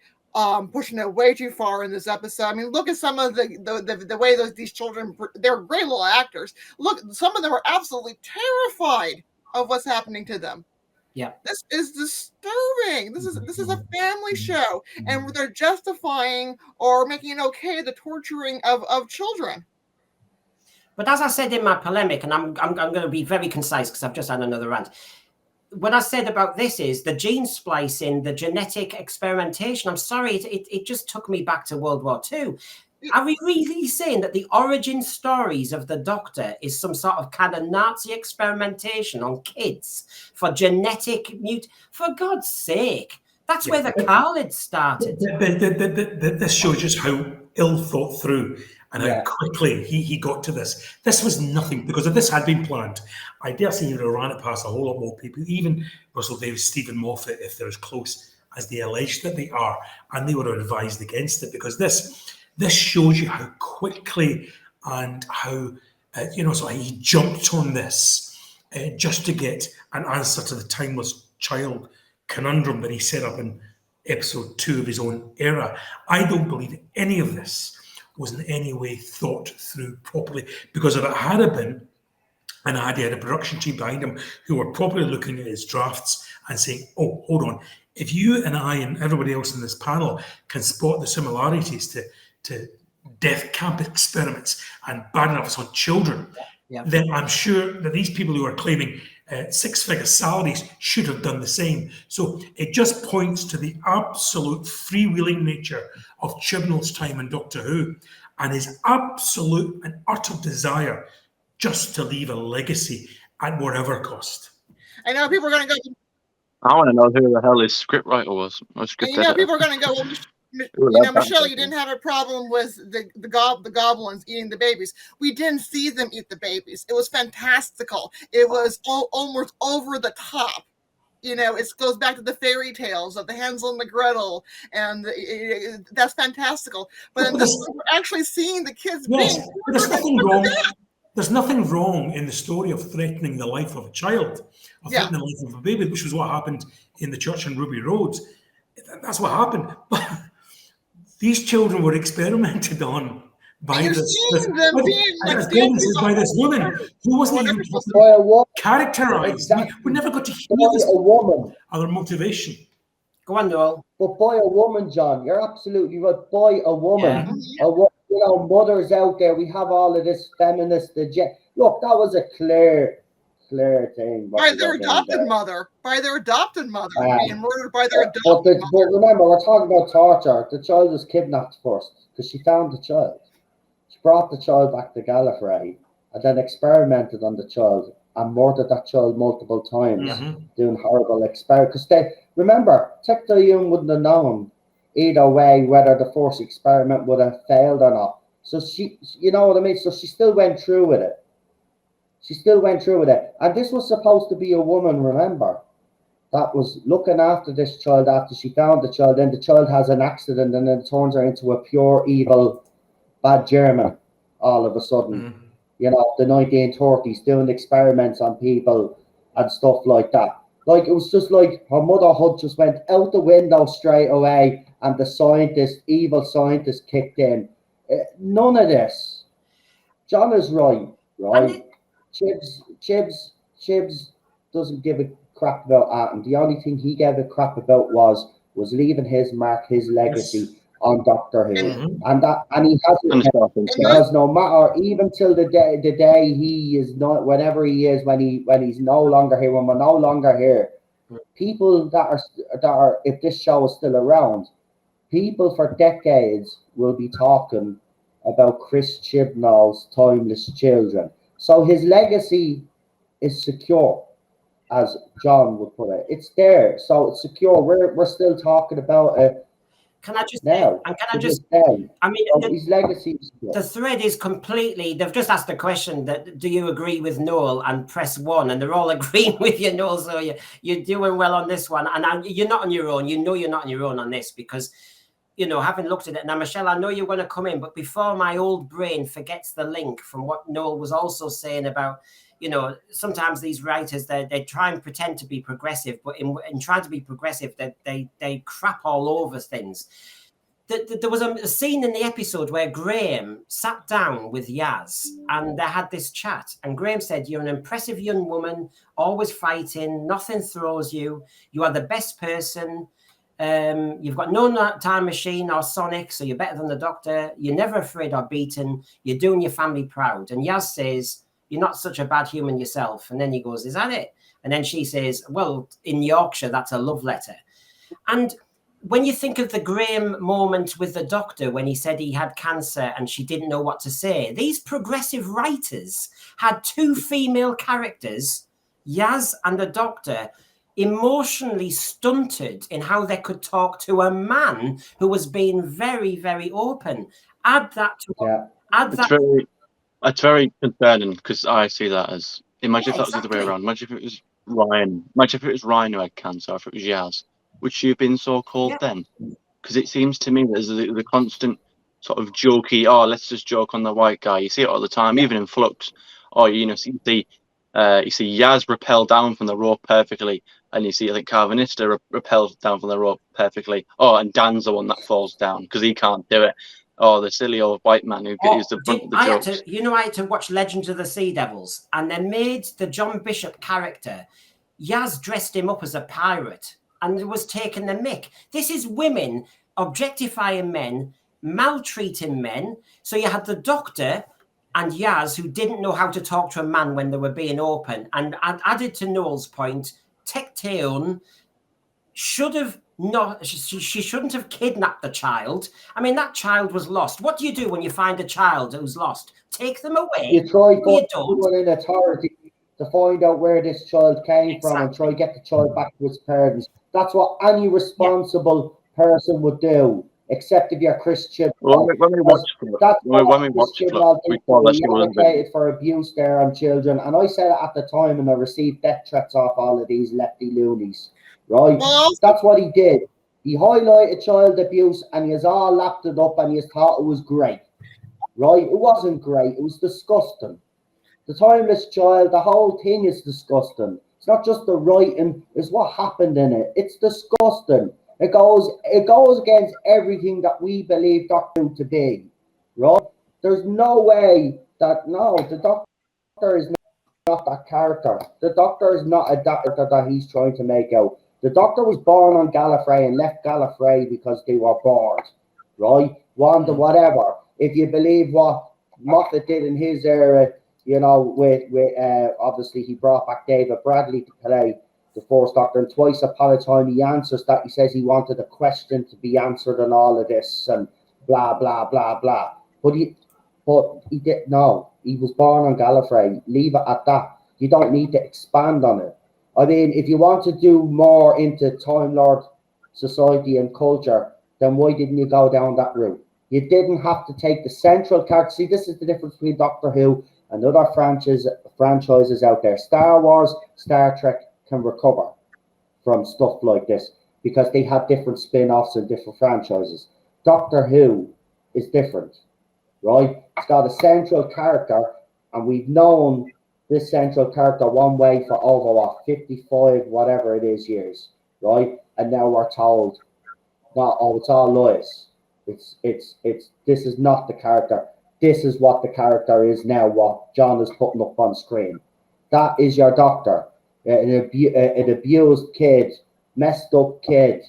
Pushing it way too far in this episode. I mean, look at some of the way these children, they're great little actors. Look, some of them are absolutely terrified of what's happening to them. Yeah, this is disturbing. This is a family show, and they're justifying or making it okay the torturing of children. But as I said in my polemic, and I'm going to be very concise because I've just had another rant. What I said about this is the gene splicing, the genetic experimentation. I'm sorry, it just took me back to World War II. Are we really saying that the origin stories of the Doctor is some sort of kind of Nazi experimentation on kids for genetic For God's sake, that's where the Khalid started. This shows just how ill thought through and how quickly he got to this. This was nothing, because if this had been planned, I dare say he would have ran it past a whole lot more people, even Russell Davies, Stephen Moffat, if they're as close as they allege that they are, and they would have advised against it, because this shows you how quickly and how, so he jumped on this just to get an answer to the timeless child conundrum that he set up in episode 2 of his own era. I don't believe any of this was in any way thought through properly, because if it had been, and he had a production team behind him who were probably looking at his drafts and saying, oh, hold on, if you and I and everybody else in this panel can spot the similarities to death camp experiments and bad enough on children, then I'm sure that these people who are claiming six-figure salaries should have done the same. So it just points to the absolute freewheeling nature of Chibnall's time in Doctor Who and his absolute and utter desire just to leave a legacy at whatever cost. I know people are going to go. I want to know who the hell his scriptwriter was. People are going to go, Michelle, you didn't have a problem with the goblins eating the babies. We didn't see them eat the babies. It was fantastical. It was almost over the top. It goes back to the fairy tales of the Hansel and the Gretel, and that's fantastical. But in this, we're actually seeing the kids being. There's nothing wrong. There's nothing wrong in the story of threatening the life of a child, or threatening the life of a baby, which was what happened in the church in Ruby Road. That's what happened. But these children were experimented on by this woman who wasn't even characterized. We never got to hear this other motivation. Go on, Noel. But by a woman, John, you're absolutely right. By a woman. Mothers out there, we have all of this feminist agenda. Look, that was a clear thing. By their adopted mother. Being murdered by their adopted mother. But remember, we're talking about torture. The child was kidnapped first because she found the child. She brought the child back to Gallifrey and then experimented on the child and murdered that child multiple times, doing horrible experiments. Because remember, Tectoyun wouldn't have known either way whether the first experiment would have failed or not. So she, you know what I mean? So she still went through with it. And this was supposed to be a woman, remember, that was looking after this child after she found the child. Then the child has an accident and then it turns her into a pure evil, bad German all of a sudden. The 1930s, doing experiments on people and stuff like that. Like, it was just like her motherhood just went out the window straight away and the evil scientist kicked in. None of this. John is right? Chibs doesn't give a crap about art, and the only thing he gave a crap about was leaving his mark, his legacy on Doctor Who, and he hasn't, because no matter, even till the day he is not, whenever he is, when he's no longer here, when we're no longer here, people that are if this show is still around, people for decades will be talking about Chris Chibnall's Timeless Children. So his legacy is secure, as John would put it. It's there, so it's secure. We're still talking about it Can I just now. and can I just I mean so his legacy is secure. The thread is completely, they've just asked the question that, do you agree with Noel, and press 1, and they're all agreeing with you, Noel, so you're doing well on this one. And you're not on your own. You know you're not on your own on this, because, you know, having looked at it, now, Michelle, I know you're going to come in, but before my old brain forgets the link from what Noel was also saying about, you know, sometimes these writers, they try and pretend to be progressive, but in trying to be progressive, they crap all over things. There was a scene in the episode where Graham sat down with Yaz and they had this chat. And Graham said, "You're an impressive young woman, always fighting, nothing throws you. You are the best person. You've got no time machine or sonic, so you're better than the Doctor. You're never afraid or beaten. You're doing your family proud." And Yaz says, "You're not such a bad human yourself." And then he goes, "Is that it?" And then she says, "Well, in Yorkshire, that's a love letter." And when you think of the Graham moment with the Doctor, when he said he had cancer and she didn't know what to say, these progressive writers had 2 female characters, Yaz and the Doctor, emotionally stunted in how they could talk to a man who was being very, very open. Add that to It's very concerning, because I see that as, imagine if that was the other way around. Imagine if it was Ryan. Imagine if it was Ryan who had cancer, or if it was Yaz. Would she have been so cold then? Because it seems to me there's the constant sort of jokey, oh, let's just joke on the white guy. You see it all the time, even in Flux. Or, you know, you see Yaz rappel down from the rope perfectly, and you see, I think, Carvanista rappels down from the rope perfectly. Oh, and Dan's the one that falls down because he can't do it. Oh, the silly old white man who is the brunt of the jokes. I had to watch Legends of the Sea Devils, and they made the John Bishop character, Yaz dressed him up as a pirate and was taking the mick. This is women objectifying men, maltreating men. So you had the Doctor and Yaz, who didn't know how to talk to a man when they were being open. And added to Noel's point, Tecteun should have not, she shouldn't have kidnapped the child. I mean, that child was lost. What do you do when you find a child who's lost? Take them away. You try to put in authority to find out where this child came from and try to get the child back to its parents. That's what any responsible person would do, except if you're Christian. When we watched it, we thought that she was advocated for abuse there on children, and I said it at the time, and I received death threats off all of these lefty loonies. Right? That's what he did. He highlighted child abuse, and he has all lapped it up, and he has thought it was great. Right? It wasn't great. It was disgusting. The Timeless Child, the whole thing is disgusting. It's not just the writing, it's what happened in it. It's disgusting. It goes against everything that we believe Doctor Who to be. Right? There's no way that, the Doctor is not that character. The Doctor is not a Doctor that he's trying to make out. The Doctor was born on Gallifrey and left Gallifrey because they were bored. Right? Whatever. If you believe what Moffat did in his era, you know, with obviously he brought back David Bradley to play the First Doctor, and twice upon a time he answers that. He says he wanted a question to be answered and all of this and blah blah blah blah. But he did no. He was born on Gallifrey. Leave it at that. You don't need to expand on it. I mean, if you want to do more into Time Lord society and culture, then why didn't you go down that route? You didn't have to take the central character. See, this is the difference between Doctor Who and other franchises out there. Star Wars, Star Trek can recover from stuff like this because they have different spin-offs and different franchises. Doctor Who is different, right? It's got a central character, and we've known this central character one way for over 55, whatever it is, years, right? And now we're told, it's all lies. This is not the character. This is what the character is now, what John is putting up on screen. That is your Doctor. An abused kid, messed up kid,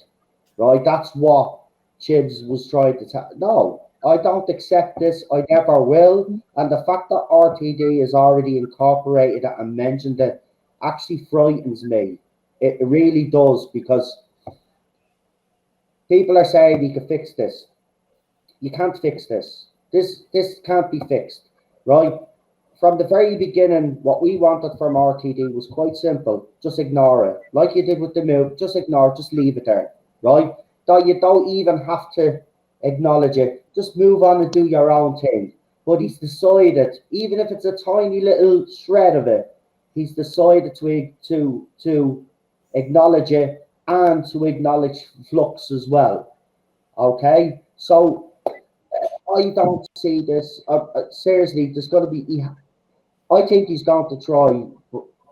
right? That's what Chibs was trying to tell. No, I don't accept this. I never will. And the fact that RTD has already incorporated it and mentioned it actually frightens me. It really does, because People are saying you can fix this. You can't fix this. This can't be fixed, right? From the very beginning, what we wanted from RTD was quite simple. Just ignore it. Like you did with the move, just ignore it, just leave it there, right? That you don't even have to acknowledge it. Just move on and do your own thing. But he's decided, even if it's a tiny little shred of it, he's decided to acknowledge it and to acknowledge flux as well. Okay? So I don't see this. Seriously, there's got to be. I think he's going to try.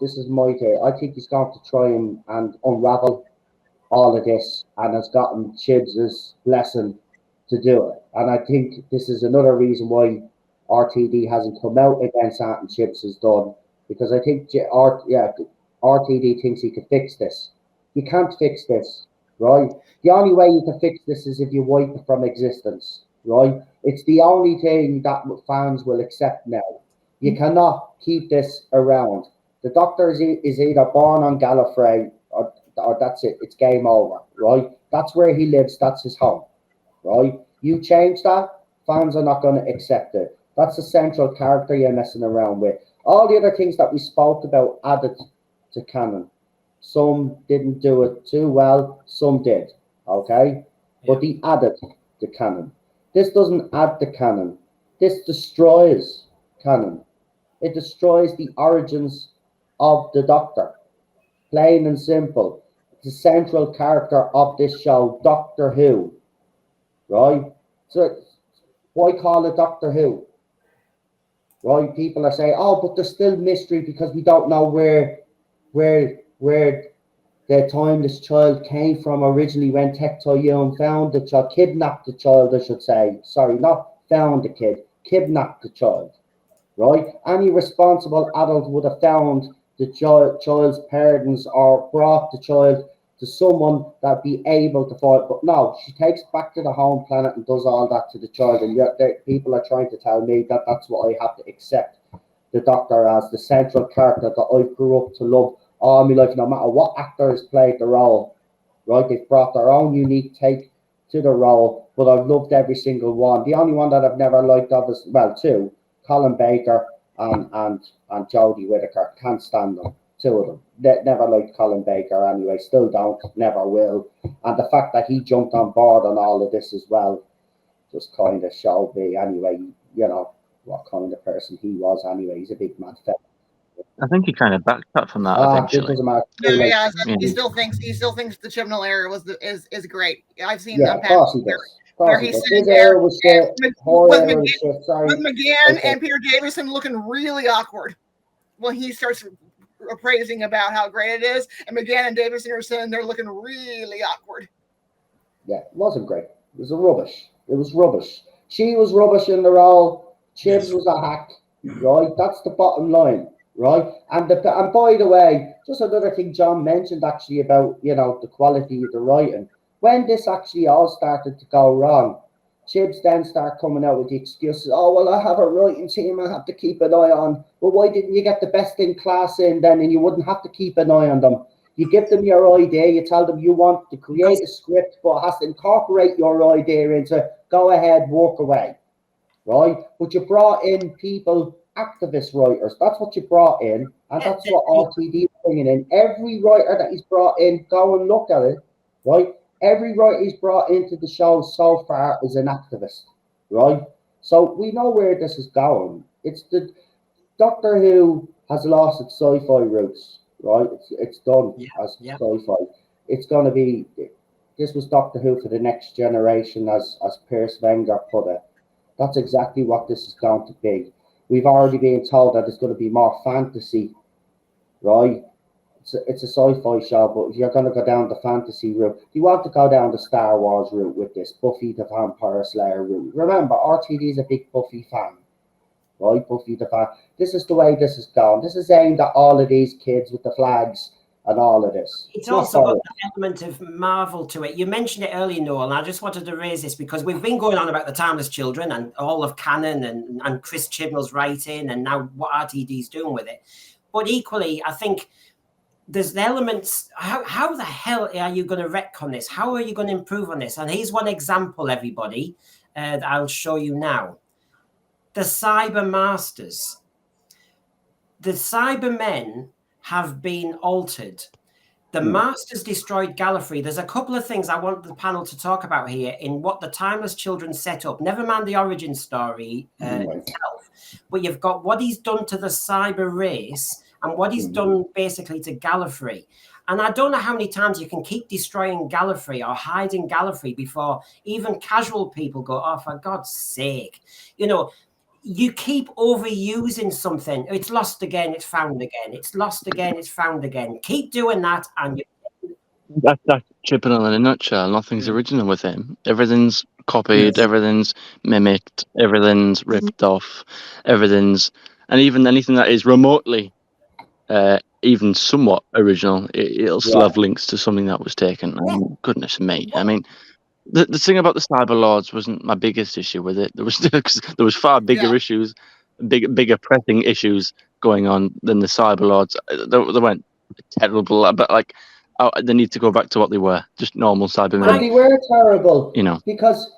This is my take. I think he's going to try and unravel all of this, and has gotten Chibs's blessing to do it. And I think this is another reason why RTD hasn't come out against something Chibs has done, because I think RTD thinks he can fix this. You can't fix this, right? The only way you can fix this is if you wipe it from existence, right? It's the only thing that fans will accept now. You cannot keep this around. The Doctor is either born on Gallifrey or that's it. It's game over, right? That's where he lives. That's his home, right? You change that, fans are not going to accept it. That's the central character you're messing around with. All the other things that we spoke about added to canon. Some didn't do it too well. Some did, okay? But he added to canon. This doesn't add to canon. This destroys canon. It destroys the origins of the Doctor. Plain and simple. The central character of this show, Doctor Who, right? So why call it Doctor Who? Right? People are saying, oh, but there's still mystery because we don't know where the timeless child came from originally when Tectoyun found the child, kidnapped the child, I should say. Sorry, not found the kid, kidnapped the child, right? Any responsible adult would have found the child's parents or brought the child to someone that'd be able to fight. But no, she takes it back to the home planet and does all that to the child. And yet people are trying to tell me that that's what I have to accept the Doctor as the central character that I grew up to love all my life, no matter what actor has played the role, right? They've brought their own unique take to the role, but I've loved every single one. The only one that I've never liked of is, well, two, Colin Baker and Jodie Whittaker. Can't stand them. Two of them. Never liked Colin Baker anyway. Still don't. Never will. And the fact that he jumped on board on all of this as well just kind of showed me anyway, you know, what kind of person he was anyway. He's a big mad fella. I think he kind of backed up from that It eventually. doesn't matter. No, Like, yeah, he still thinks the Chibnall era is great. I've seen yeah, of course he does. where he's sitting there with McGann Okay. and Peter Davison looking really awkward when he starts praising about how great it is, and McGann and Davison are sitting there looking really awkward. Yeah, it wasn't great. It was rubbish. It was rubbish. She was rubbish in the role. Chibs was a hack, right? That's the bottom line, right? And by the way, just another thing John mentioned actually about, you know, the quality of the writing. When this actually all started to go wrong, Chibs then start coming out with the excuses. Oh, well, I have a writing team I have to keep an eye on. Well, why didn't you get the best in class in then, and you wouldn't have to keep an eye on them? You give them your idea. You tell them you want to create a script, but it has to incorporate your idea into, go ahead, walk away, right? But you brought in people, activist writers. That's what you brought in, and that's what RTD is bringing in. Every writer that he's brought in, go and look at it, right? Every writer he's brought into the show so far is an activist, right? So we know where this is going. It's the Doctor Who has lost its sci-fi roots, right? It's done as sci-fi. It's going to be, this was Doctor Who for the next generation, as Piers Wenger put it. That's exactly what this is going to be. We've already been told that it's going to be more fantasy, right? It's a sci-fi show, but if you're going to go down the fantasy route, you want to go down the Star Wars route with this, Buffy the Vampire Slayer route. Remember, RTD is a big Buffy fan, right? Buffy the fan. This is the way this is going. This is aimed at all of these kids with the flags and all of this. It's also got an element of Marvel to it. You mentioned it earlier, Noel, and I just wanted to raise this because we've been going on about the Timeless Children and all of canon and Chris Chibnall's writing and now what RTD's doing with it. But equally, I think there's elements. How the hell are you going to retcon this? How are you going to improve on this? And here's one example, everybody, that I'll show you now. The Cyber Masters. The Cybermen have been altered. The Masters destroyed Gallifrey. There's a couple of things I want the panel to talk about here in what the Timeless Children set up. Never mind the origin story itself, but you've got what he's done to the cyber race and what he's done basically to Gallifrey. And I don't know how many times you can keep destroying Gallifrey or hiding Gallifrey before even casual people go, oh, for God's sake. You know, you keep overusing something. It's lost again, it's found again. It's lost again, it's found again. Keep doing that, and that's Chibnall in a nutshell. Nothing's original with him. Everything's copied, everything's mimicked, everything's ripped off, and even anything that is remotely, even somewhat original, it'll still have links to something that was taken. And goodness me, I mean. The thing about the Cyber Lords wasn't my biggest issue with it. There was far bigger issues, bigger pressing issues going on than the Cyber Lords. They weren't terrible, but like they need to go back to what they were, just normal Cybermen. But they were terrible, you know, because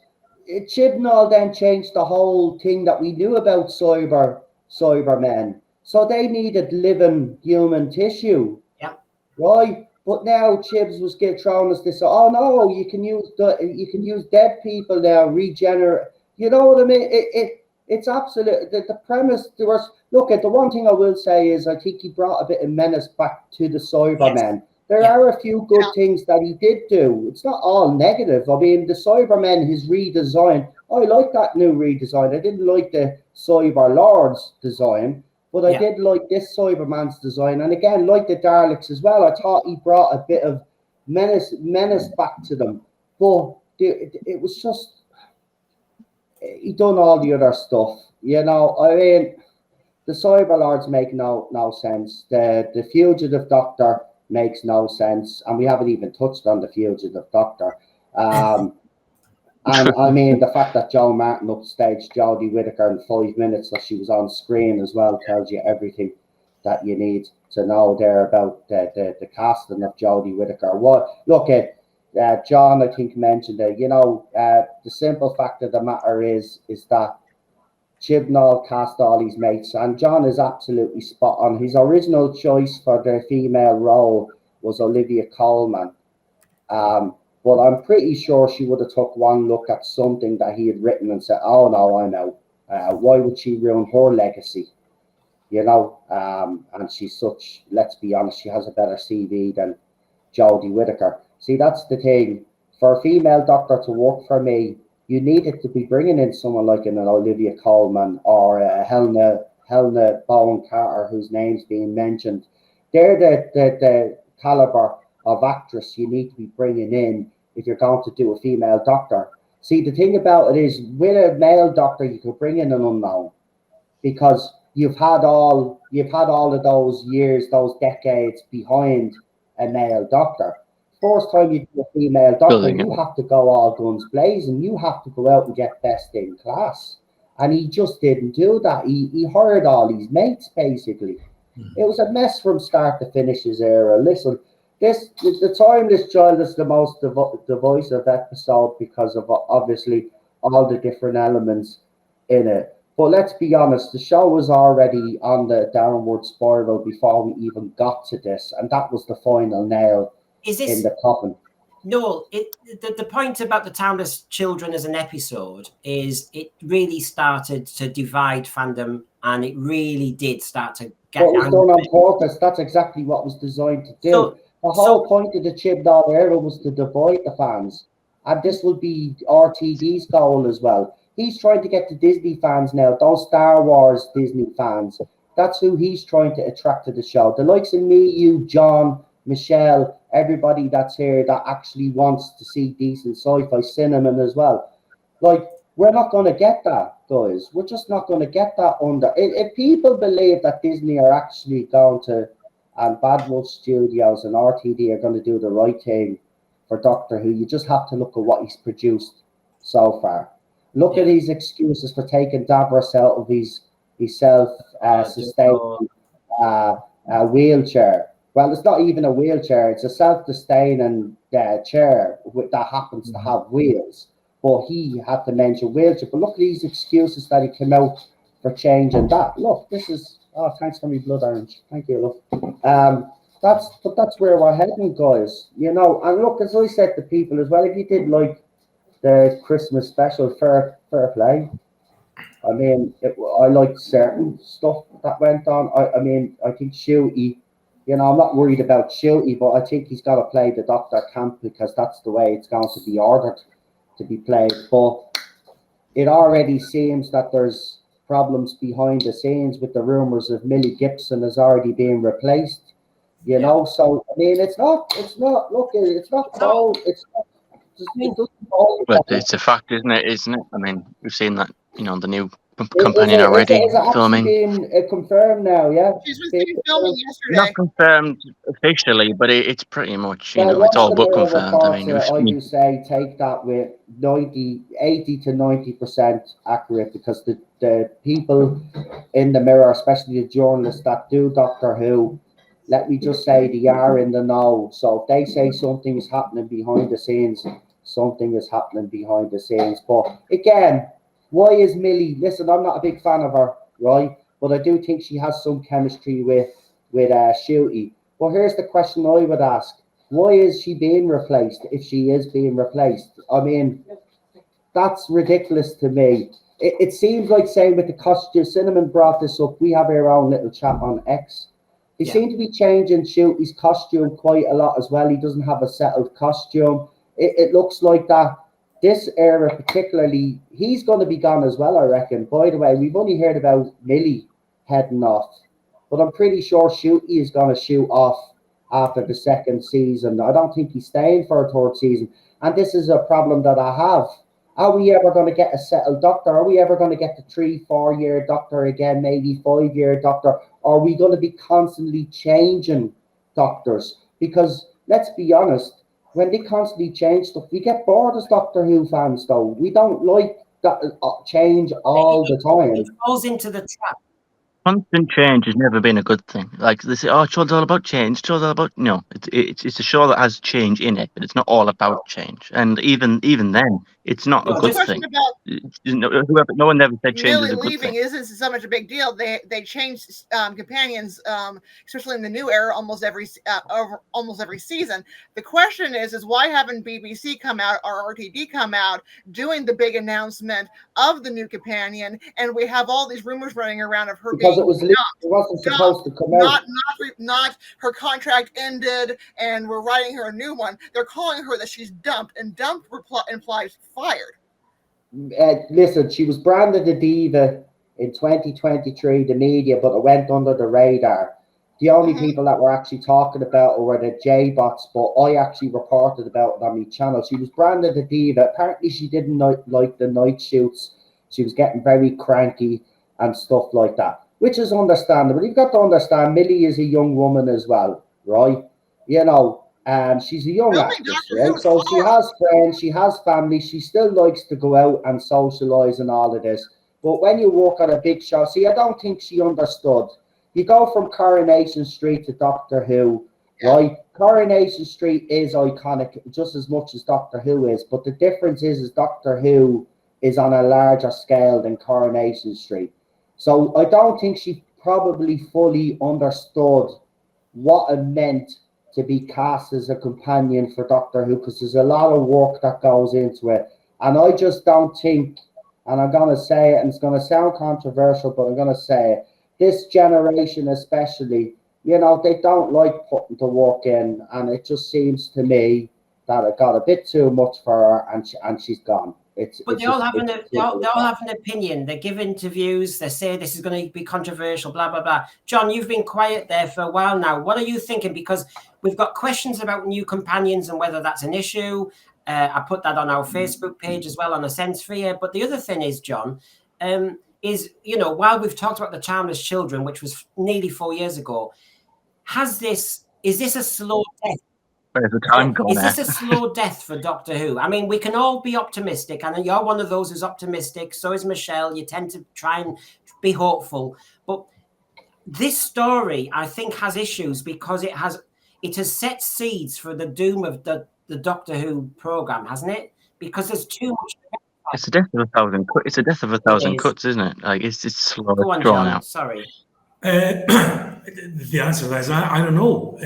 Chibnall then changed the whole thing that we knew about Cybermen. So they needed living human tissue, right? But now Chibs was thrown as this. Oh no, you can use dead people now, regenerate. You know what I mean? It's absolute. The premise there was. Look, at the one thing I will say is I think he brought a bit of menace back to the Cybermen. There are a few good things that he did do. It's not all negative. I mean, the Cybermen, his redesign. I like that new redesign. I didn't like the Cyber Lords design. But I did like this Cyberman's design, and again, like the Daleks as well. I thought he brought a bit of menace back to them. But it was just he done all the other stuff, you know. I mean, the Cyber Lords make no sense. The Fugitive Doctor makes no sense, and we haven't even touched on the Fugitive Doctor. And I mean, the fact that Joe Martin upstaged Jodie Whittaker in 5 minutes that she was on screen as well tells you everything that you need to know there about the casting of Jodie Whittaker. Look at John, I think, mentioned it. You know, the simple fact of the matter is that Chibnall cast all his mates, and John is absolutely spot on. His original choice for the female role was Olivia Colman. But I'm pretty sure she would have took one look at something that he had written and said, oh, no, I know. Why would she ruin her legacy? You know, and she's such, let's be honest, she has a better CV than Jodie Whittaker. See, that's the thing. For a female doctor to work for me, you needed to be bringing in someone like an Olivia Colman or Helena Bonham Carter, whose name's being mentioned. They're the caliber of actress you need to be bringing in if you're going to do a female doctor. See, the thing about it is, with a male doctor, you could bring in an unknown because you've had all of those years, those decades behind a male doctor. First time you do a female doctor, you have to go all guns blazing. You have to go out and get best in class. And he just didn't do that. He hired all his mates, basically. It was a mess from start to finish, his era. Listen, the Timeless Child is the most divisive episode because of obviously all the different elements in it. But let's be honest, the show was already on the downward spiral before we even got to this, and that was the final nail in the coffin. No, the point about the Timeless Children as an episode is it really started to divide fandom, and it really did start to get. It was done on purpose. That's exactly what was designed to do. The whole point of the Chibnall era was to divide the fans, and this will be RTD's goal as well. He's trying to get the Disney fans now, those Star Wars Disney fans. That's who he's trying to attract to the show. The likes of me, you, John, Michelle, everybody that's here that actually wants to see decent sci-fi cinema as well. Like, we're not going to get that, guys. We're just not going to get that under. If people believe that Disney are actually going to, and Bad Wolf Studios and RTD are going to do the right thing for Doctor Who, you just have to look at what he's produced so far. Look at his excuses for taking Davros out of his self-sustained wheelchair. Well, it's not even a wheelchair. It's a self-sustaining chair that happens to have wheels. But he had to mention wheelchair. But look at these excuses that he came out for changing that. Look, this is... Oh, thanks for me blood orange. Thank you, look. That's where we're heading, guys. You know, and look, as I said to people as well, if you did like the Christmas special, fair play. I mean, I liked certain stuff that went on. I mean, I think Shooty, you know, I'm not worried about Shooty, but I think he's got to play the Doctor camp because that's the way it's going to be ordered to be played. But it already seems that there's problems behind the scenes with the rumours of Millie Gibson has already been replaced. You know, so I mean, it's not. Look, it's not cold. It's not. It doesn't hold. But it's a fact, isn't it? Isn't it? I mean, we've seen that. You know, the new Is companion already it actually filming. been confirmed now? Yeah. She's been filming yesterday. Not confirmed officially, but it's pretty much, you Well, know, it's all the but Mirror confirmed. I mean, reports, I do say take that with 80 to 90% accurate, because the people in the Mirror, especially the journalists that do Doctor Who, let me just say they are in the know. So if they say something is happening behind the scenes, something is happening behind the scenes. But again, why is Millie? Listen, I'm not a big fan of her, right? But I do think she has some chemistry with Shooty. Well, here's the question I would ask. Why is she being replaced if she is being replaced? I mean, that's ridiculous to me. It seems like saying with the costume, Cinnamon brought this up. We have our own little chat on X. They seem to be changing Shooty's costume quite a lot as well. He doesn't have a settled costume. It looks like that this era particularly, he's going to be gone as well, I reckon. By the way, we've only heard about Millie heading off, but I'm pretty sure Shooty is going to shoot off after the second season. I don't think he's staying for a third season. And this is a problem that I have. Are we ever going to get a settled Doctor? Are we ever going to get the 3-4 year Doctor again, maybe 5-year Doctor? Or are we going to be constantly changing Doctors? Because let's be honest, when they constantly change stuff, we get bored as Doctor Who fans, though. We don't like that change all the time. It falls into the trap. Constant change has never been a good thing. Like they say, oh, show's all about change. Show's all about it's a show that has change in it, but it's not all about change. And even then, it's not a good thing. No one ever said change is a good leaving thing. isn't so much a big deal. They changed companions, especially in the new era, almost every season. The question is why haven't BBC come out or RTD come out doing the big announcement of the new companion? And we have all these rumors running around of her because being it wasn't supposed to come out. Not her contract ended, and we're writing her a new one. They're calling her that she's dumped, and dumped implies fired. Listen, she was branded a diva in 2023, the media, but it went under the radar. The only people that were actually talking about it were the J-bots, but I actually reported about it on my channel. She was branded a diva. Apparently, she didn't like the night shoots. She was getting very cranky and stuff like that, which is understandable. You've got to understand, Millie is a young woman as well, right? You know, she's a young actress, right? So she has friends, she has family, she still likes to go out and socialise and all of this. But when you work on a big show, see, I don't think she understood. You go from Coronation Street to Doctor Who, right? Coronation Street is iconic just as much as Doctor Who is, but the difference is Doctor Who is on a larger scale than Coronation Street. So I don't think she probably fully understood what it meant to be cast as a companion for Doctor Who, because there's a lot of work that goes into it. And I just don't think, and I'm going to say it, and it's going to sound controversial, but I'm going to say it, this generation especially, you know, they don't like putting the work in, and it just seems to me that it got a bit too much for her, and she's gone. But they all have an opinion. They give interviews. They say this is going to be controversial, blah, blah, blah. John, you've been quiet there for a while now. What are you thinking? Because we've got questions about new companions and whether that's an issue. I put that on our Facebook page as well on a sense sphere. But the other thing is, John, is, you know, while we've talked about the Timeless Children, which was nearly 4 years ago, is this a slow death? Where's the time gone? Is this a slow death for Doctor Who? I mean, we can all be optimistic, and you're one of those who's optimistic. So is Michelle. You tend to try and be hopeful. But this story, I think, has issues because it has set seeds for the doom of the Doctor Who program, hasn't it? Because there's too much. It's a death of a thousand. It's a death of a thousand is. cuts, isn't it? Like it's slow, Go on, drawn John. out. Sorry. The answer is I don't know.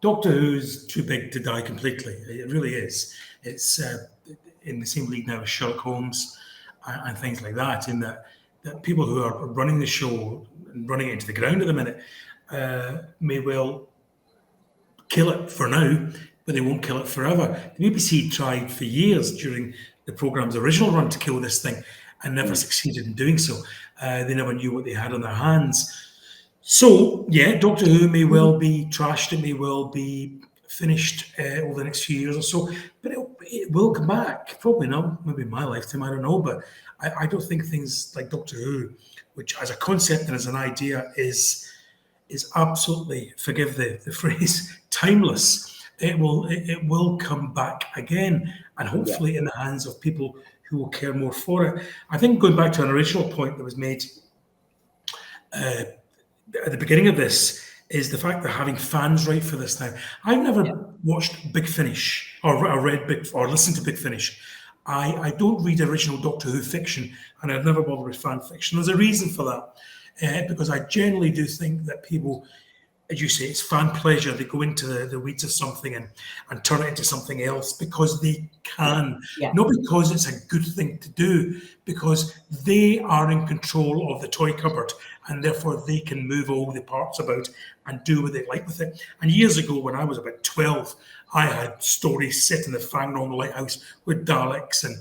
Doctor Who's too big to die completely. It really is. It's in the same league now as Sherlock Holmes and things like that. In that people who are running the show and running it into the ground at the minute may well kill it for now, but they won't kill it forever. The BBC tried for years during the programme's original run to kill this thing and never succeeded in doing so. They never knew what they had on their hands. So, yeah, Doctor Who may well be trashed. It may well be finished over the next few years or so, but it will come back. Probably not, maybe in my lifetime, I don't know. But I don't think things like Doctor Who, which as a concept and as an idea is absolutely, forgive the phrase, timeless. It will come back again, and hopefully in the hands of people who will care more for it. I think going back to an original point that was made at the beginning of this is the fact that having fans write for this now. I've never watched Big Finish or read or listened to Big Finish. I don't read original Doctor Who fiction, and I've never bothered with fan fiction. There's a reason for that, because I generally do think that people, as you say, it's fan pleasure. They go into the weeds of something and turn it into something else because they can, not because it's a good thing to do, because they are in control of the toy cupboard and therefore they can move all the parts about and do what they like with it. And years ago, when I was about 12, I had stories set in the Fangdom Lighthouse with Daleks and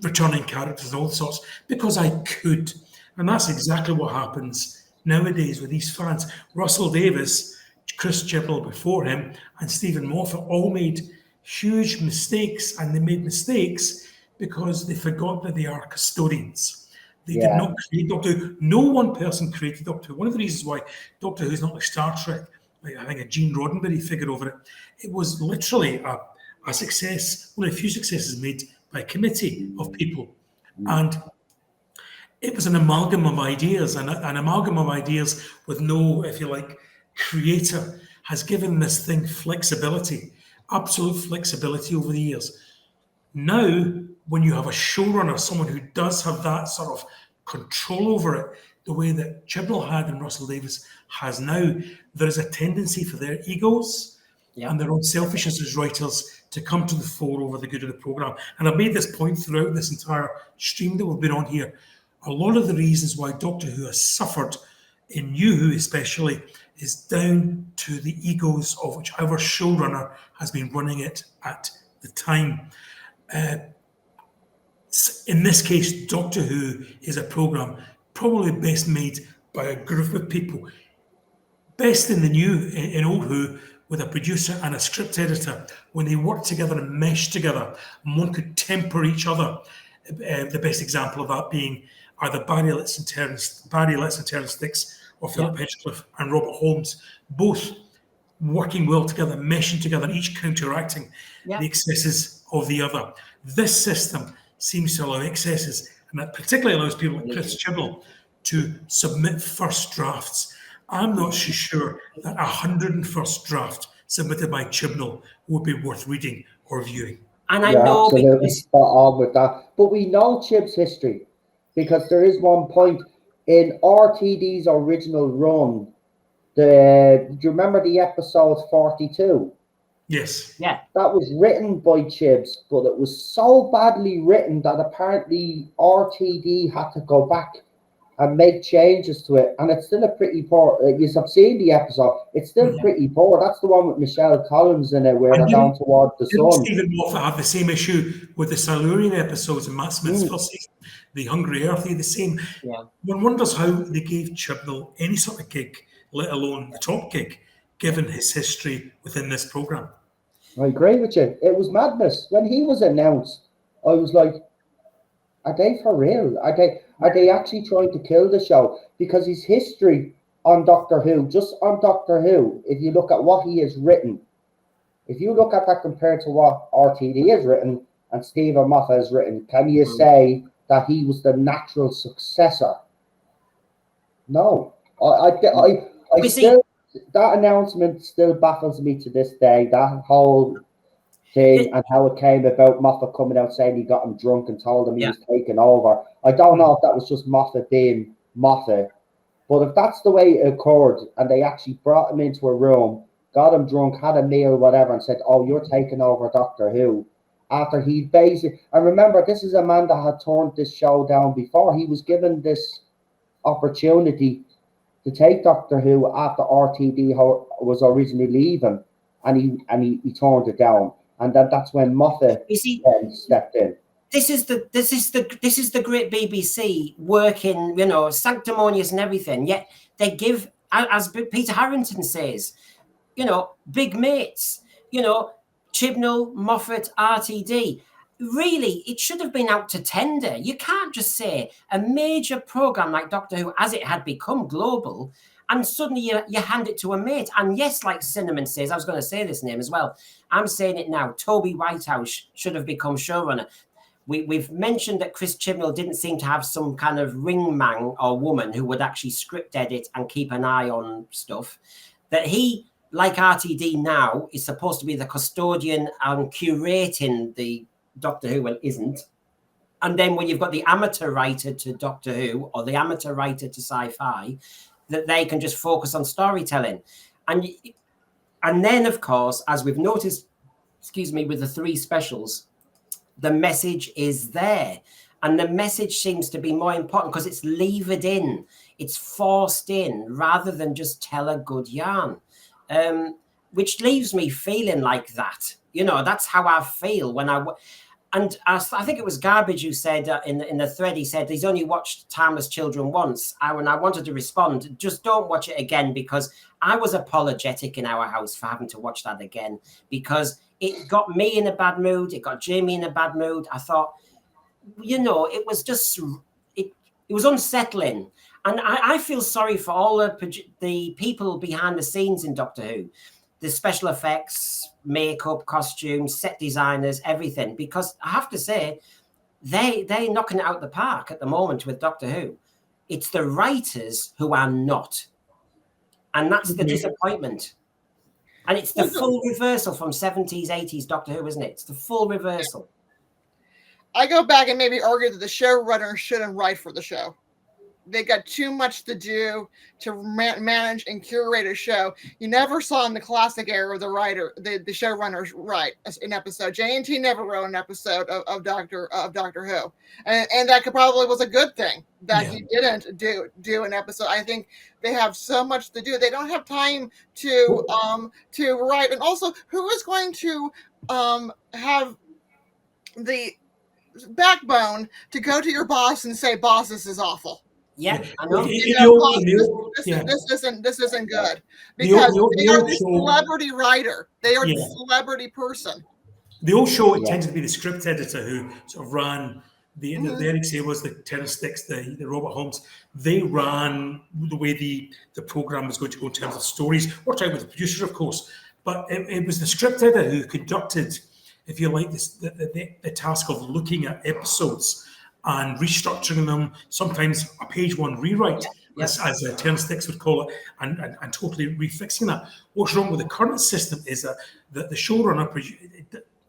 returning characters and all sorts because I could. And that's exactly what happens nowadays with these fans. Russell Davies, Chris Chibnall before him, and Stephen Moffat all made huge mistakes, and they made mistakes because they forgot that they are custodians. They did not create Doctor Who. No one person created Doctor Who. One of the reasons why Doctor Who is not like Star Trek, like I think a Gene Roddenberry figure over it, it was literally a success, one of the few successes made by a committee of people. And it was an amalgam of ideas, and an amalgam of ideas with no, if you like, creator has given this thing flexibility, absolute flexibility over the years. Now, when you have a showrunner, someone who does have that sort of control over it, the way that Chibnall had and Russell Davies has now, there is a tendency for their egos and their own selfishness as writers to come to the fore over the good of the programme. And I've made this point throughout this entire stream that we've been on here. A lot of the reasons why Doctor Who has suffered, in New Who especially, is down to the egos of whichever showrunner has been running it at the time. In this case, Doctor Who is a programme probably best made by a group of people. Best in the new, in Old Who, with a producer and a script editor, when they worked together and meshed together, and one could temper each other. The best example of that being either Barry Letts and Terence Dix, or Philip Hinchcliffe and Robert Holmes, both working well together, meshing together, each counteracting the excesses of the other. This system seems to allow excesses, and that particularly allows people like Chris Chibnall to submit first drafts. I'm not so sure that 101st draft submitted by Chibnall would be worth reading or viewing. And I know absolutely spot on with that. But we know Chib's history, because there is one point in RTD's original run. Do you remember the episode 42? Yes. Yeah. That was written by Chibs, but it was so badly written that apparently RTD had to go back and make changes to it. And it's still a pretty poor, you've seen the episode, it's still pretty poor. That's the one with Michelle Collins in it, where they're down toward the sun. Stephen Moffat had the same issue with the Silurian episodes in Matt Smith's first season, the Hungry Earthy, the same. Yeah. One wonders how they gave Chibnall any sort of gig, let alone the top gig, given his history within this programme. I agree with you. It was madness. When he was announced, I was like, are they for real? Are they actually trying to kill the show? Because his history on Doctor Who, just on Doctor Who, if you look at what he has written, if you look at that compared to what RTD has written and Stephen Moffat has written, can you say that he was the natural successor? No. I We see- still, that announcement still baffles me to this day. That whole thing and how it came about, Moffat coming out saying he got him drunk and told him he was taking over. I don't know if that was just Moffat being Moffat, but if that's the way it occurred and they actually brought him into a room, got him drunk, had a meal, whatever, and said, "Oh, you're taking over Doctor Who," after he basically, and remember, this is a man that had turned this show down before. He was given this opportunity to take Doctor Who after RTD was originally leaving, and he turned it down, and that's when Moffat stepped in. This is the great BBC working, sanctimonious and everything. Yet they give, as Peter Harrington says, big mates. Chibnall, Moffat, RTD. Really, it should have been out to tender. You can't just say a major program like Doctor Who, as it had become global, and suddenly you hand it to a mate. And yes, like Cinnamon says, I was going to say this name as well. I'm saying it now. Toby Whitehouse should have become showrunner. We've mentioned that Chris Chibnall didn't seem to have some kind of ringman or woman who would actually script edit and keep an eye on stuff. That he, like RTD now, is supposed to be the custodian and curating the Doctor Who, well, isn't. And then when you've got the amateur writer to Doctor Who or the amateur writer to sci-fi, that they can just focus on storytelling. And then, of course, as we've noticed, with the 3 specials, the message is there. And the message seems to be more important because it's levered in. It's forced in rather than just tell a good yarn, which leaves me feeling like that. That's how I feel when I think it was Garbage who said in the thread, he said he's only watched Timeless Children once. And I wanted to respond, just don't watch it again, because I was apologetic in our house for having to watch that again, because it got me in a bad mood. It got Jamie in a bad mood. I thought, it was just, it was unsettling. And I feel sorry for all the people behind the scenes in Doctor Who, the special effects, makeup, costumes, set designers, everything, because I have to say, they're knocking it out the park at the moment with Doctor Who. It's the writers who are not. And that's the disappointment. And it's the full reversal from 70s, 80s Doctor Who, isn't it? It's the full reversal. I go back and maybe argue that the showrunner shouldn't write for the show. They got too much to do to manage and curate a show. You never saw in the classic era the showrunners write an episode. J&T never wrote an episode of Doctor Who, and that probably was a good thing that he didn't do an episode. I think they have so much to do; they don't have time to write. And also, who is going to have the backbone to go to your boss and say, "Boss, this is awful." Yeah, I know. This isn't good, because they are the celebrity writer. They are the celebrity person. The old show, it tended to be the script editor who sort of ran the Eric Sables, the Terence Sticks, the Robert Holmes. They ran the way the program was going to go in terms of stories. Worked out with the producer, of course, but it was the script editor who conducted, if you like, the task of looking at episodes and restructuring them, sometimes a page 1 rewrite, as Terence Sticks would call it, and totally refixing that. What's wrong with the current system is that the showrunner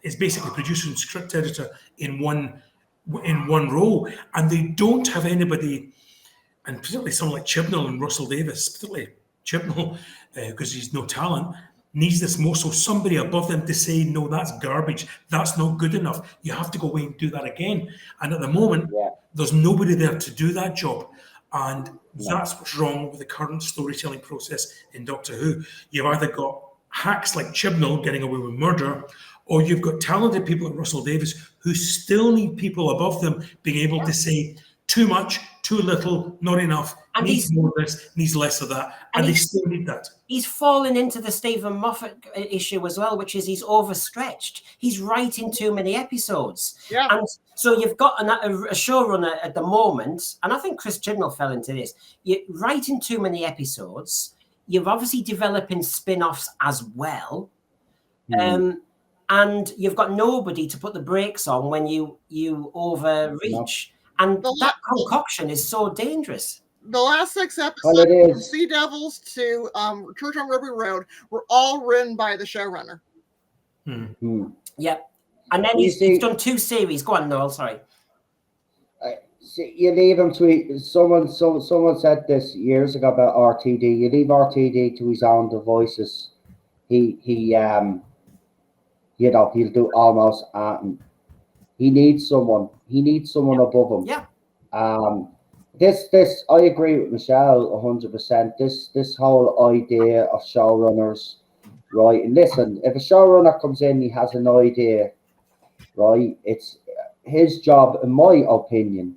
is basically producer and script editor in one role, and they don't have anybody, and particularly someone like Chibnall and Russell Davis, particularly Chibnall, because he's no talent, needs this more so somebody above them to say, no, that's garbage, that's not good enough, you have to go away and do that again. And at the moment, there's nobody there to do that job. And that's what's wrong with the current storytelling process in Doctor Who. You've either got hacks like Chibnall getting away with murder, or you've got talented people like Russell Davis who still need people above them being able to say too much, too little, not enough, and needs more of this, needs less of that, and they still need that. He's fallen into the Stephen Moffat issue as well, which is he's overstretched. He's writing too many episodes. Yeah. And so you've got a showrunner at the moment, and I think Chris Chibnall fell into this. You're writing too many episodes. You're obviously developing spin-offs as well. And you've got nobody to put the brakes on when you overreach. And that concoction is so dangerous. The last 6 episodes, Well, it from is. Sea Devils to Church on Ruby Road, were all written by the showrunner. Yep. And then You he's see- done 2 series. Go on, Noel. Sorry. See, you leave him to someone said this years ago about RTD. You leave RTD to his own devices. He you know, he'll do almost he needs someone. He needs someone above him. Yeah. This I agree with Michelle 100%. This whole idea of showrunners, right? And listen, if a showrunner comes in, he has an idea, right? It's his job, in my opinion,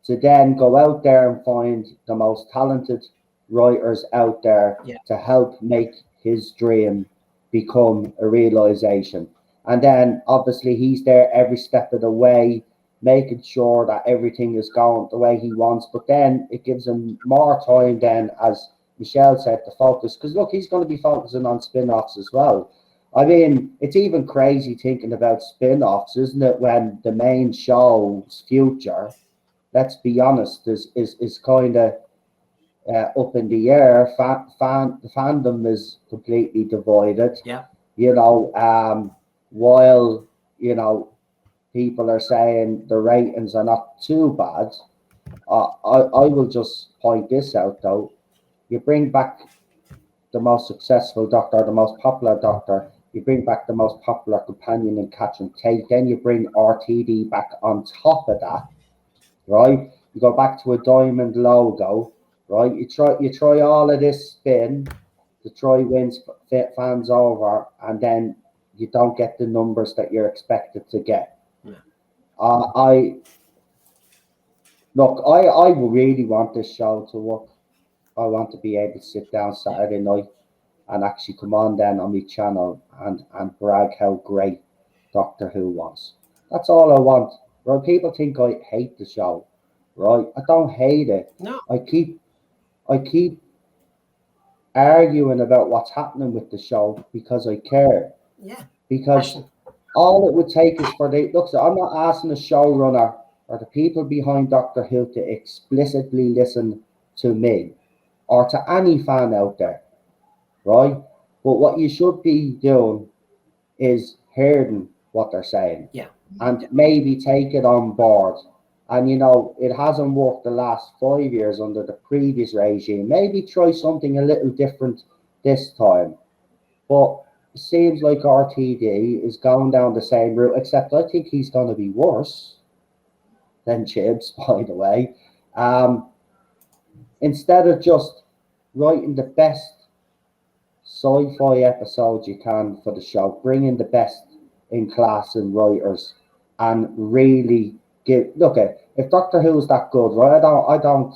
to then go out there and find the most talented writers out there to help make his dream become a realization. And then obviously he's there every step of the way, making sure that everything is going the way he wants. But then it gives him more time then, as Michelle said, to focus. Because look, he's going to be focusing on spin-offs as well. I mean, it's even crazy thinking about spin-offs, isn't it? When the main show's future, let's be honest, is kind of up in the air. The fandom is completely divided. Yeah. You know, while, you know, people are saying the ratings are not too bad, I will just point this out, though. You bring back the most successful Doctor, the most popular Doctor, you bring back the most popular companion in Catch and Take, then you bring RTD back on top of that, right? You go back to a diamond logo, right? You try all of this spin to try wins fans over, and then you don't get the numbers that you're expected to get. Yeah. I really want this show to work. I want to be able to sit down Saturday night and actually come on then on my channel and brag how great Doctor Who was. That's all I want. Right? People think I hate the show. Right? I don't hate it. No. I keep arguing about what's happening with the show because I care. Yeah. Because all it would take is for look, so I'm not asking the showrunner or the people behind Doctor Who to explicitly listen to me or to any fan out there, right? But what you should be doing is hearing what they're saying, and maybe take it on board. And you know, it hasn't worked the last 5 years under the previous regime. Maybe try something a little different this time. But it seems like RTD is going down the same route, except I think he's going to be worse than Chibs, by the way. Instead of just writing the best sci-fi episodes you can for the show, bring in the best in class and writers, and really look at if Doctor Who's that good, right? I don't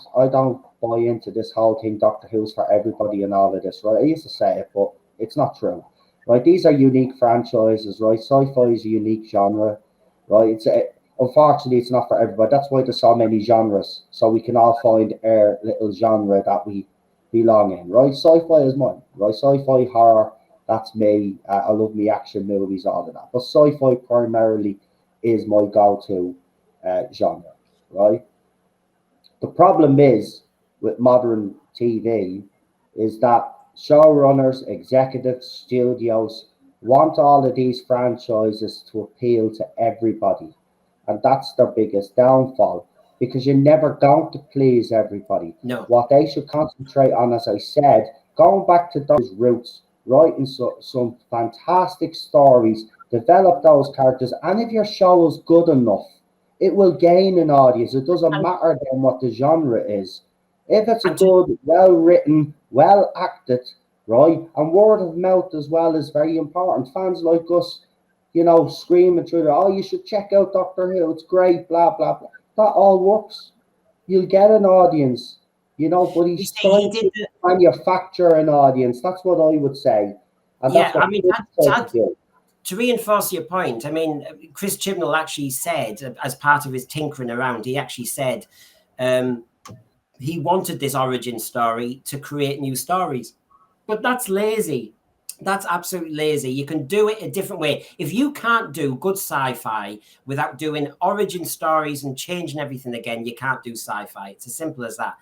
buy into this whole thing. Doctor Who's for everybody and all of this, right? I used to say it, but it's not true, right? These are unique franchises, right? Sci-fi is a unique genre, right? Unfortunately, it's not for everybody. That's why there's so many genres, so we can all find our little genre that we belong in, right? Sci-fi is mine, right? Sci-fi, horror, that's me. I love me action movies, all of that. But sci-fi primarily is my go-to genre, right? The problem is with modern TV is that showrunners, executives, studios want all of these franchises to appeal to everybody. And that's their biggest downfall, because you're never going to please everybody. No. What they should concentrate on, as I said, going back to those roots, writing some fantastic stories, develop those characters, and if your show is good enough, it will gain an audience. It doesn't matter then what the genre is. If it's a good, well-written, well-acted, right, and word of mouth as well is very important. Fans like us, you know, screaming through the, oh, you should check out Doctor Who, it's great, blah, blah, blah. That all works. You'll get an audience, you know, but he's trying to manufacture an audience. That's what I would say. And that's what to reinforce your point, I mean, Chris Chibnall actually said, as part of his tinkering around, he actually said he wanted this origin story to create new stories. But that's lazy. That's absolutely lazy. You can do it a different way. If you can't do good sci-fi without doing origin stories and changing everything again, you can't do sci-fi. It's as simple as that.